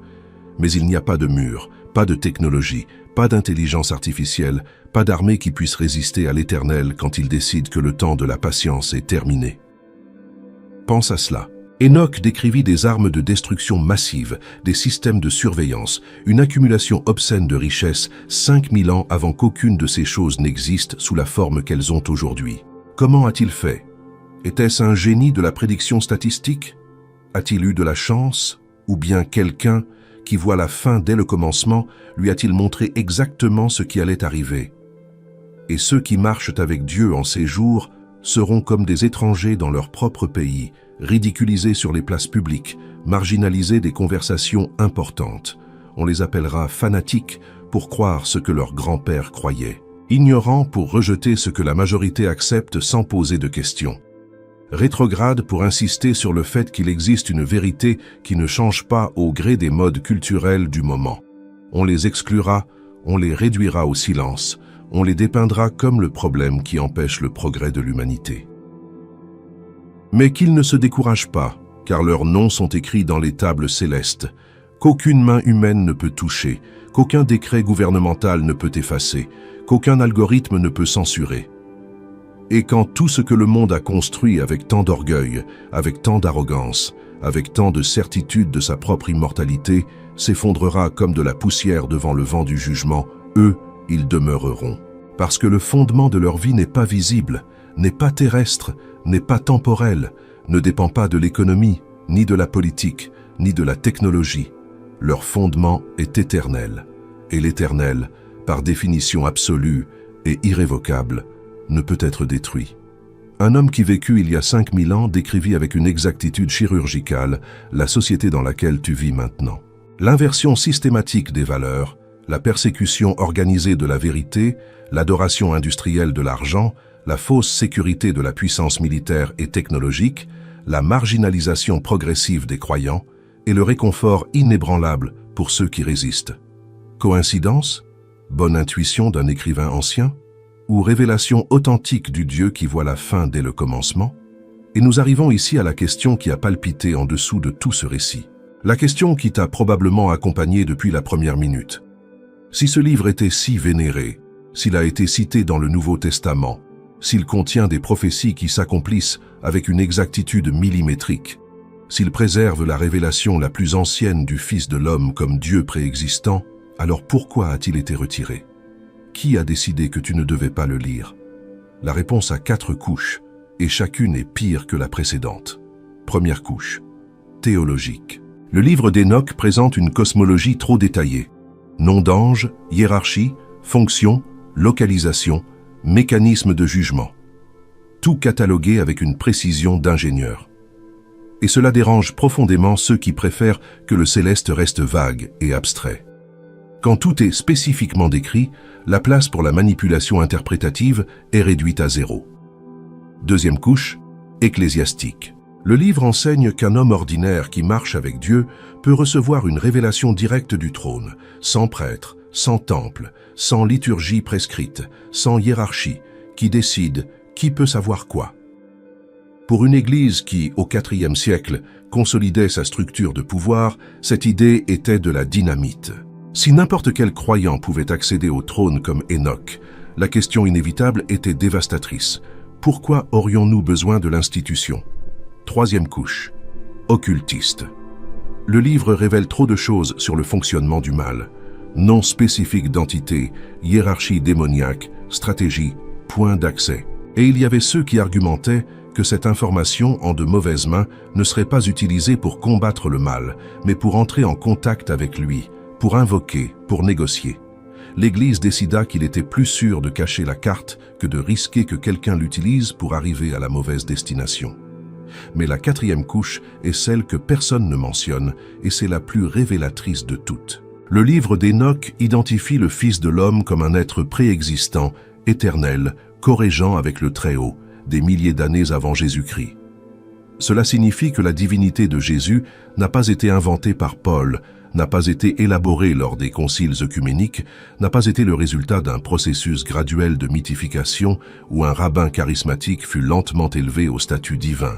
Mais il n'y a pas de mur, pas de technologie, pas d'intelligence artificielle, pas d'armée qui puisse résister à l'Éternel quand il décide que le temps de la patience est terminé. Pense à cela. Enoch décrivit des armes de destruction massive, des systèmes de surveillance, une accumulation obscène de richesses 5000 ans avant qu'aucune de ces choses n'existe sous la forme qu'elles ont aujourd'hui. Comment a-t-il fait? Était-ce un génie de la prédiction statistique? A-t-il eu de la chance? Ou bien quelqu'un qui voit la fin dès le commencement lui a-t-il montré exactement ce qui allait arriver? Et ceux qui marchent avec Dieu en ces jours seront comme des étrangers dans leur propre pays, ridiculisés sur les places publiques, marginalisés des conversations importantes. On les appellera fanatiques pour croire ce que leurs grands-pères croyaient, ignorants pour rejeter ce que la majorité accepte sans poser de questions, rétrogrades pour insister sur le fait qu'il existe une vérité qui ne change pas au gré des modes culturels du moment. On les exclura, on les réduira au silence, on les dépeindra comme le problème qui empêche le progrès de l'humanité. Mais qu'ils ne se découragent pas, car leurs noms sont écrits dans les tables célestes, qu'aucune main humaine ne peut toucher, qu'aucun décret gouvernemental ne peut effacer, qu'aucun algorithme ne peut censurer. Et quand tout ce que le monde a construit avec tant d'orgueil, avec tant d'arrogance, avec tant de certitude de sa propre immortalité, s'effondrera comme de la poussière devant le vent du jugement, eux, ils demeureront. Parce que le fondement de leur vie n'est pas visible, n'est pas terrestre, n'est pas temporel, ne dépend pas de l'économie, ni de la politique, ni de la technologie. Leur fondement est éternel. Et l'éternel, par définition absolue et irrévocable, ne peut être détruit. Un homme qui vécut il y a 5000 ans décrivit avec une exactitude chirurgicale la société dans laquelle tu vis maintenant. L'inversion systématique des valeurs, la persécution organisée de la vérité, l'adoration industrielle de l'argent, la fausse sécurité de la puissance militaire et technologique, la marginalisation progressive des croyants et le réconfort inébranlable pour ceux qui résistent. Coïncidence? Bonne intuition d'un écrivain ancien? Ou révélation authentique du Dieu qui voit la fin dès le commencement? Et nous arrivons ici à la question qui a palpité en dessous de tout ce récit. La question qui t'a probablement accompagné depuis la première minute. Si ce livre était si vénéré, s'il a été cité dans le Nouveau Testament, s'il contient des prophéties qui s'accomplissent avec une exactitude millimétrique, s'il préserve la révélation la plus ancienne du Fils de l'homme comme Dieu préexistant, alors pourquoi a-t-il été retiré? Qui a décidé que tu ne devais pas le lire? La réponse a 4 couches, et chacune est pire que la précédente. Première couche, théologique. Le livre d'Enoch présente une cosmologie trop détaillée. Nom d'ange, hiérarchie, fonction, localisation, mécanisme de jugement. Tout catalogué avec une précision d'ingénieur. Et cela dérange profondément ceux qui préfèrent que le céleste reste vague et abstrait. Quand tout est spécifiquement décrit, la place pour la manipulation interprétative est réduite à 0. Deuxième couche, ecclésiastique. Le livre enseigne qu'un homme ordinaire qui marche avec Dieu peut recevoir une révélation directe du trône, sans prêtre, sans temple, sans liturgie prescrite, sans hiérarchie, qui décide qui peut savoir quoi. Pour une église qui, au IVe siècle, consolidait sa structure de pouvoir, cette idée était de la dynamite. Si n'importe quel croyant pouvait accéder au trône comme Enoch, la question inévitable était dévastatrice. Pourquoi aurions-nous besoin de l'institution? Troisième couche, occultiste. Le livre révèle trop de choses sur le fonctionnement du mal. Nom spécifique d'entité, hiérarchie démoniaque, stratégie, point d'accès. Et il y avait ceux qui argumentaient que cette information, en de mauvaises mains, ne serait pas utilisée pour combattre le mal, mais pour entrer en contact avec lui, pour invoquer, pour négocier. L'Église décida qu'il était plus sûr de cacher la carte que de risquer que quelqu'un l'utilise pour arriver à la mauvaise destination. Mais la quatrième couche est celle que personne ne mentionne, et c'est la plus révélatrice de toutes. Le livre d'Enoch identifie le Fils de l'homme comme un être préexistant, éternel, corrégeant avec le Très-Haut, des milliers d'années avant Jésus-Christ. Cela signifie que la divinité de Jésus n'a pas été inventée par Paul, n'a pas été élaborée lors des conciles œcuméniques, n'a pas été le résultat d'un processus graduel de mythification où un rabbin charismatique fut lentement élevé au statut divin.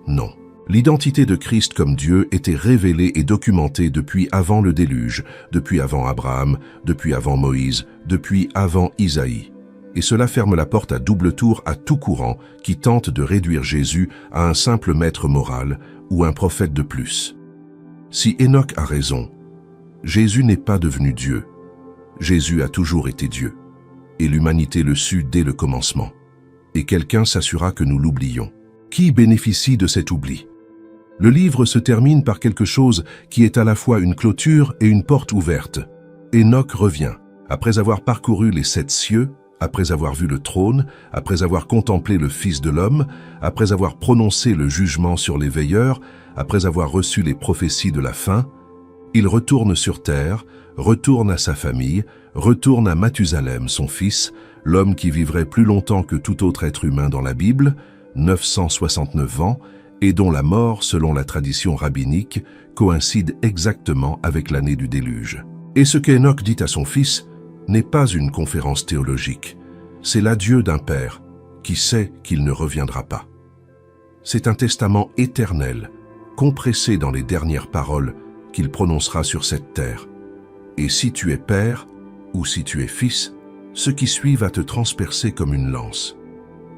Non. L'identité de Christ comme Dieu était révélée et documentée depuis avant le déluge, depuis avant Abraham, depuis avant Moïse, depuis avant Isaïe. Et cela ferme la porte à double tour à tout courant qui tente de réduire Jésus à un simple maître moral ou un prophète de plus. Si Enoch a raison, Jésus n'est pas devenu Dieu. Jésus a toujours été Dieu. Et l'humanité le sut dès le commencement. Et quelqu'un s'assura que nous l'oublions. Qui bénéficie de cet oubli? Le livre se termine par quelque chose qui est à la fois une clôture et une porte ouverte. Enoch revient. Après avoir parcouru les 7 cieux, après avoir vu le trône, après avoir contemplé le Fils de l'homme, après avoir prononcé le jugement sur les veilleurs, après avoir reçu les prophéties de la fin, il retourne sur terre, retourne à sa famille, retourne à Mathusalem, son fils, l'homme qui vivrait plus longtemps que tout autre être humain dans la Bible, 969 ans, et dont la mort, selon la tradition rabbinique, coïncide exactement avec l'année du déluge. Et ce qu'Enoch dit à son fils n'est pas une conférence théologique, c'est l'adieu d'un père qui sait qu'il ne reviendra pas. C'est un testament éternel, compressé dans les dernières paroles qu'il prononcera sur cette terre. Et si tu es père, ou si tu es fils, ce qui suit va te transpercer comme une lance.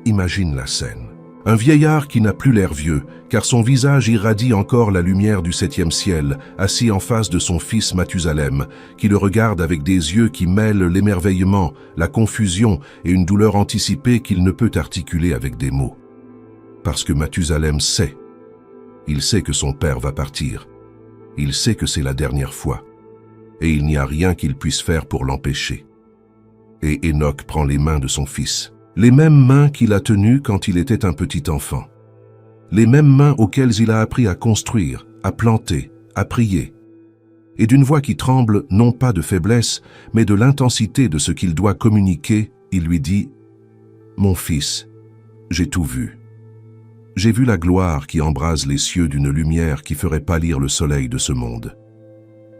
Imagine la scène. Un vieillard qui n'a plus l'air vieux, car son visage irradie encore la lumière du 7e ciel, assis en face de son fils Mathusalem, qui le regarde avec des yeux qui mêlent l'émerveillement, la confusion et une douleur anticipée qu'il ne peut articuler avec des mots. Parce que Mathusalem sait. Il sait que son père va partir. Il sait que c'est la dernière fois. Et il n'y a rien qu'il puisse faire pour l'empêcher. Et Enoch prend les mains de son fils. Les mêmes mains qu'il a tenues quand il était un petit enfant. Les mêmes mains auxquelles il a appris à construire, à planter, à prier. Et d'une voix qui tremble non pas de faiblesse, mais de l'intensité de ce qu'il doit communiquer, il lui dit « Mon fils, j'ai tout vu. J'ai vu la gloire qui embrase les cieux d'une lumière qui ferait pâlir le soleil de ce monde.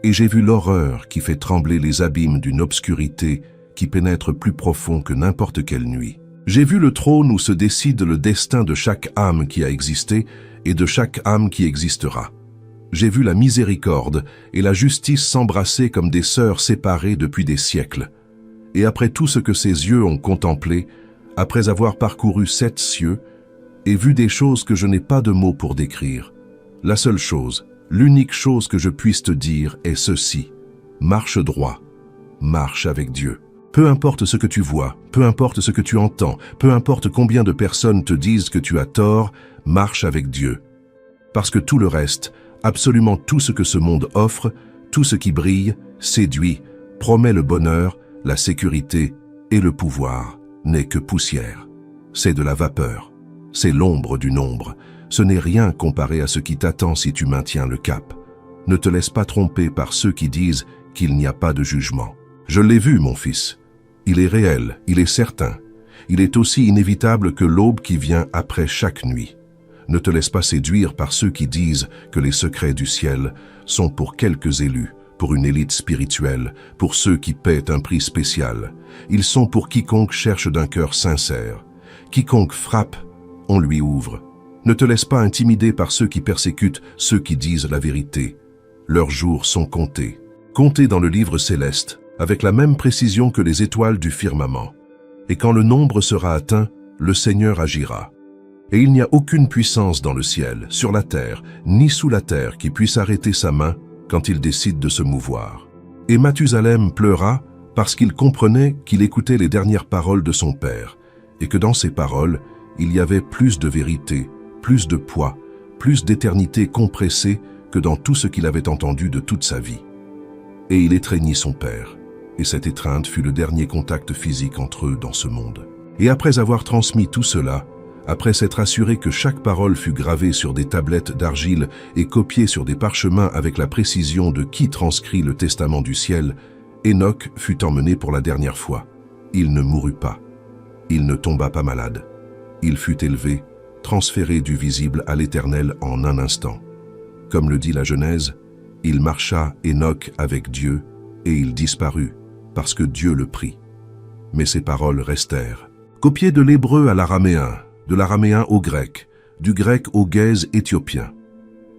Et j'ai vu l'horreur qui fait trembler les abîmes d'une obscurité qui pénètre plus profond que n'importe quelle nuit. J'ai vu le trône où se décide le destin de chaque âme qui a existé et de chaque âme qui existera. J'ai vu la miséricorde et la justice s'embrasser comme des sœurs séparées depuis des siècles. Et après tout ce que ses yeux ont contemplé, après avoir parcouru 7 cieux, et vu des choses que je n'ai pas de mots pour décrire, la seule chose, l'unique chose que je puisse te dire est ceci: marche droit, marche avec Dieu. Peu importe ce que tu vois, peu importe ce que tu entends, peu importe combien de personnes te disent que tu as tort, marche avec Dieu. Parce que tout le reste, absolument tout ce que ce monde offre, tout ce qui brille, séduit, promet le bonheur, la sécurité et le pouvoir, n'est que poussière. C'est de la vapeur, c'est l'ombre d'une ombre, ce n'est rien comparé à ce qui t'attend si tu maintiens le cap. Ne te laisse pas tromper par ceux qui disent qu'il n'y a pas de jugement. Je l'ai vu, mon fils. Il est réel, il est certain. Il est aussi inévitable que l'aube qui vient après chaque nuit. Ne te laisse pas séduire par ceux qui disent que les secrets du ciel sont pour quelques élus, pour une élite spirituelle, pour ceux qui paient un prix spécial. Ils sont pour quiconque cherche d'un cœur sincère. Quiconque frappe, on lui ouvre. Ne te laisse pas intimider par ceux qui persécutent ceux qui disent la vérité. Leurs jours sont comptés. Comptés dans le livre céleste, avec la même précision que les étoiles du firmament. Et quand le nombre sera atteint, le Seigneur agira. Et il n'y a aucune puissance dans le ciel, sur la terre, ni sous la terre qui puisse arrêter sa main quand il décide de se mouvoir. Et Mathusalem pleura parce qu'il comprenait qu'il écoutait les dernières paroles de son père, et que dans ces paroles, il y avait plus de vérité, plus de poids, plus d'éternité compressée que dans tout ce qu'il avait entendu de toute sa vie. Et il étreignit son père, et cette étreinte fut le dernier contact physique entre eux dans ce monde. Et après avoir transmis tout cela, après s'être assuré que chaque parole fut gravée sur des tablettes d'argile et copiée sur des parchemins avec la précision de qui transcrit le testament du ciel, Enoch fut emmené pour la dernière fois. Il ne mourut pas. Il ne tomba pas malade. Il fut élevé, transféré du visible à l'éternel en un instant. Comme le dit la Genèse, il marcha Enoch avec Dieu et il disparut parce que Dieu le prit. Mais ses paroles restèrent. Copiées de l'hébreu à l'araméen, de l'araméen au grec, du grec au gaze éthiopien.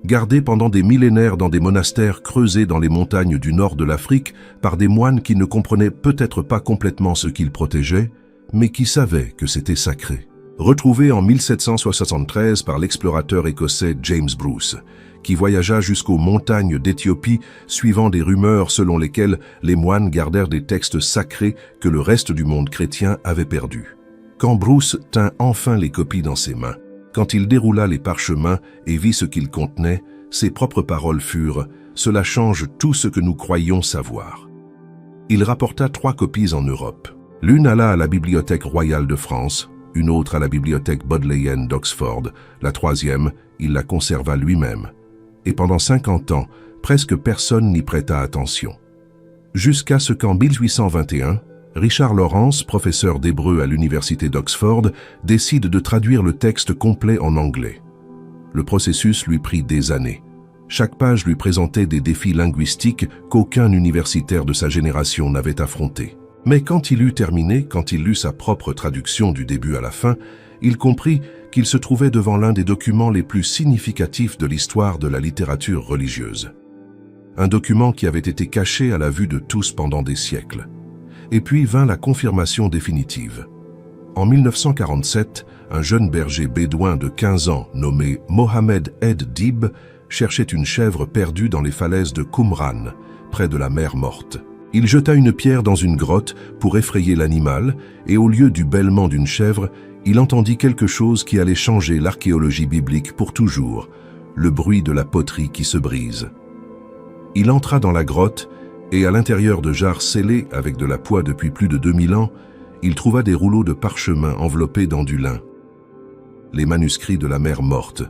Gardées pendant des millénaires dans des monastères creusés dans les montagnes du nord de l'Afrique par des moines qui ne comprenaient peut-être pas complètement ce qu'ils protégeaient, mais qui savaient que c'était sacré. Retrouvées en 1773 par l'explorateur écossais James Bruce, qui voyagea jusqu'aux montagnes d'Éthiopie suivant des rumeurs selon lesquelles les moines gardèrent des textes sacrés que le reste du monde chrétien avait perdus. Quand Bruce tint enfin les copies dans ses mains, quand il déroula les parchemins et vit ce qu'ils contenaient, ses propres paroles furent « Cela change tout ce que nous croyions savoir ». Il rapporta 3 copies en Europe. L'une alla à la Bibliothèque royale de France, une autre à la Bibliothèque bodléienne d'Oxford, la 3e, il la conserva lui-même. Et pendant 50 ans, presque personne n'y prêta attention. Jusqu'à ce qu'en 1821, Richard Lawrence, professeur d'hébreu à l'université d'Oxford, décide de traduire le texte complet en anglais. Le processus lui prit des années. Chaque page lui présentait des défis linguistiques qu'aucun universitaire de sa génération n'avait affrontés. Mais quand il eut terminé, quand il lut sa propre traduction du début à la fin, il comprit qu'il se trouvait devant l'un des documents les plus significatifs de l'histoire de la littérature religieuse. Un document qui avait été caché à la vue de tous pendant des siècles. Et puis vint la confirmation définitive. En 1947, un jeune berger bédouin de 15 ans nommé Mohamed Ed Dib cherchait une chèvre perdue dans les falaises de Qumran, près de la mer Morte. Il jeta une pierre dans une grotte pour effrayer l'animal et au lieu du bêlement d'une chèvre, il entendit quelque chose qui allait changer l'archéologie biblique pour toujours, le bruit de la poterie qui se brise. Il entra dans la grotte et à l'intérieur de jarres scellées avec de la poix depuis plus de 2000 ans, il trouva des rouleaux de parchemin enveloppés dans du lin. Les manuscrits de la mer Morte,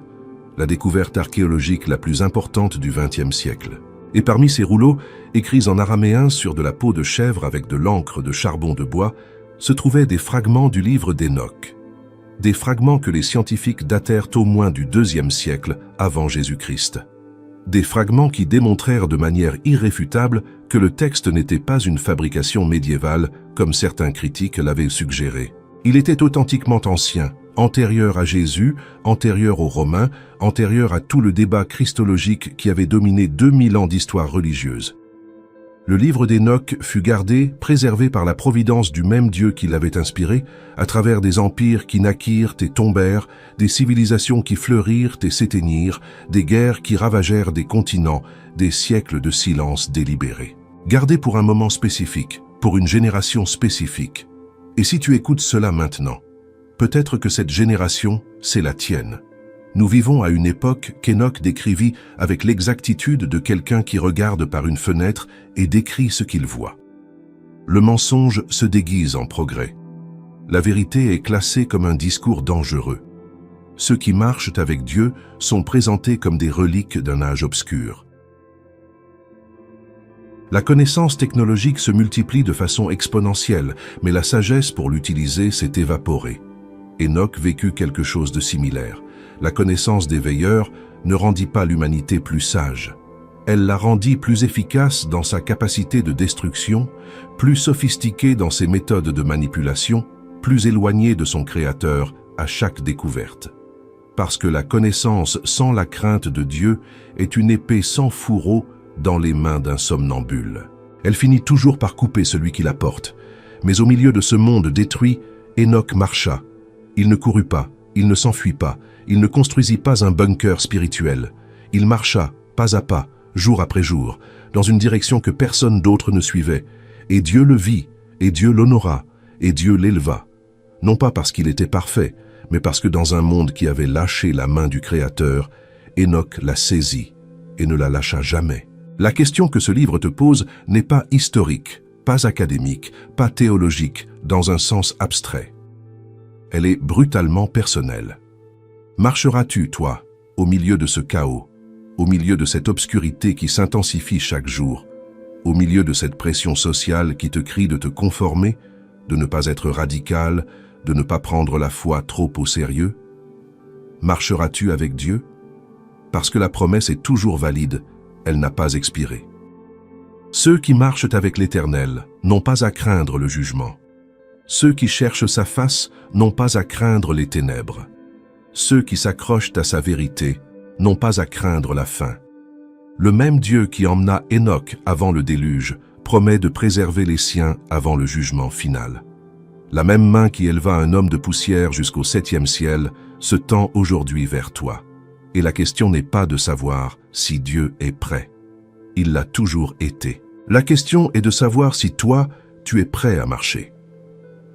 la découverte archéologique la plus importante du XXe siècle. Et parmi ces rouleaux, écrits en araméen sur de la peau de chèvre avec de l'encre de charbon de bois, se trouvaient des fragments du livre d'Enoch. Des fragments que les scientifiques datèrent au moins du IIe siècle avant Jésus-Christ. Des fragments qui démontrèrent de manière irréfutable que le texte n'était pas une fabrication médiévale, comme certains critiques l'avaient suggéré. Il était authentiquement ancien, antérieur à Jésus, antérieur aux Romains, antérieur à tout le débat christologique qui avait dominé 2000 ans d'histoire religieuse. Le livre d'Enoch fut gardé, préservé par la providence du même Dieu qui l'avait inspiré, à travers des empires qui naquirent et tombèrent, des civilisations qui fleurirent et s'éteignirent, des guerres qui ravagèrent des continents, des siècles de silence délibéré. Gardé pour un moment spécifique, pour une génération spécifique. Et si tu écoutes cela maintenant, peut-être que cette génération, c'est la tienne. Nous vivons à une époque qu'Enoch décrivit avec l'exactitude de quelqu'un qui regarde par une fenêtre et décrit ce qu'il voit. Le mensonge se déguise en progrès. La vérité est classée comme un discours dangereux. Ceux qui marchent avec Dieu sont présentés comme des reliques d'un âge obscur. La connaissance technologique se multiplie de façon exponentielle, mais la sagesse pour l'utiliser s'est évaporée. Enoch vécut quelque chose de similaire. La connaissance des veilleurs ne rendit pas l'humanité plus sage. Elle la rendit plus efficace dans sa capacité de destruction, plus sophistiquée dans ses méthodes de manipulation, plus éloignée de son Créateur à chaque découverte. Parce que la connaissance sans la crainte de Dieu est une épée sans fourreau dans les mains d'un somnambule. Elle finit toujours par couper celui qui la porte. Mais au milieu de ce monde détruit, Enoch marcha. Il ne courut pas, il ne s'enfuit pas, il ne construisit pas un bunker spirituel. Il marcha, pas à pas, jour après jour, dans une direction que personne d'autre ne suivait. Et Dieu le vit, et Dieu l'honora, et Dieu l'éleva. Non pas parce qu'il était parfait, mais parce que dans un monde qui avait lâché la main du Créateur, Enoch la saisit et ne la lâcha jamais. La question que ce livre te pose n'est pas historique, pas académique, pas théologique, dans un sens abstrait. Elle est brutalement personnelle. Marcheras-tu, toi, au milieu de ce chaos, au milieu de cette obscurité qui s'intensifie chaque jour, au milieu de cette pression sociale qui te crie de te conformer, de ne pas être radical, de ne pas prendre la foi trop au sérieux? Marcheras-tu avec Dieu? Parce que la promesse est toujours valide, elle n'a pas expiré. Ceux qui marchent avec l'Éternel n'ont pas à craindre le jugement. Ceux qui cherchent sa face n'ont pas à craindre les ténèbres. Ceux qui s'accrochent à sa vérité n'ont pas à craindre la fin. Le même Dieu qui emmena Enoch avant le déluge promet de préserver les siens avant le jugement final. La même main qui éleva un homme de poussière jusqu'au 7e ciel se tend aujourd'hui vers toi. Et la question n'est pas de savoir si Dieu est prêt. Il l'a toujours été. La question est de savoir si toi, tu es prêt à marcher.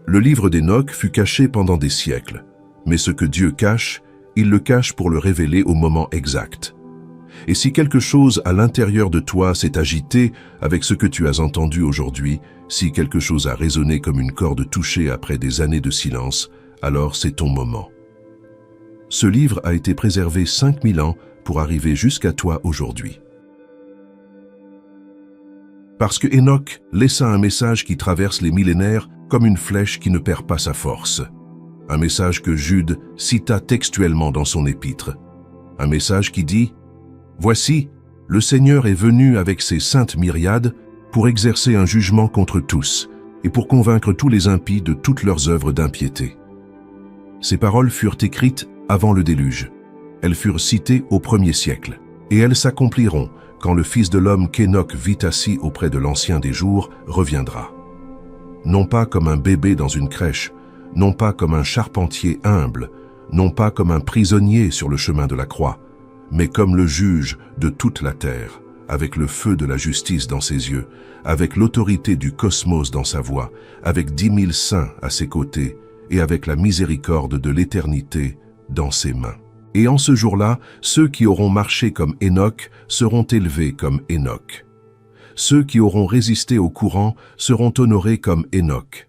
Le livre d'Enoch fut caché pendant des siècles, mais ce que Dieu cache, il le cache pour le révéler au moment exact. Et si quelque chose à l'intérieur de toi s'est agité avec ce que tu as entendu aujourd'hui, si quelque chose a résonné comme une corde touchée après des années de silence, alors c'est ton moment. Ce livre a été préservé 5000 ans pour arriver jusqu'à toi aujourd'hui. Parce que Enoch laissa un message qui traverse les millénaires comme une flèche qui ne perd pas sa force. Un message que Jude cita textuellement dans son épître. Un message qui dit « Voici, le Seigneur est venu avec ses saintes myriades pour exercer un jugement contre tous et pour convaincre tous les impies de toutes leurs œuvres d'impiété. » Ces paroles furent écrites avant le déluge. Elles furent citées au 1er siècle, et elles s'accompliront quand le Fils de l'homme qu'Enoch vit assis auprès de l'Ancien des jours reviendra. Non pas comme un bébé dans une crèche, non pas comme un charpentier humble, non pas comme un prisonnier sur le chemin de la croix, mais comme le juge de toute la terre, avec le feu de la justice dans ses yeux, avec l'autorité du cosmos dans sa voix, avec 10 000 saints à ses côtés, et avec la miséricorde de l'éternité dans ses mains. Et en ce jour-là, ceux qui auront marché comme Enoch seront élevés comme Enoch. Ceux qui auront résisté au courant seront honorés comme Enoch.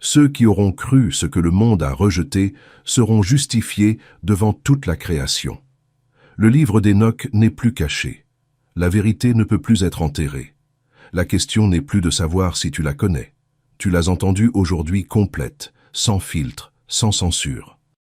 Ceux qui auront cru ce que le monde a rejeté seront justifiés devant toute la création. Le livre d'Enoch n'est plus caché. La vérité ne peut plus être enterrée. La question n'est plus de savoir si tu la connais. Tu l'as entendue aujourd'hui complète, sans filtre, sans censure.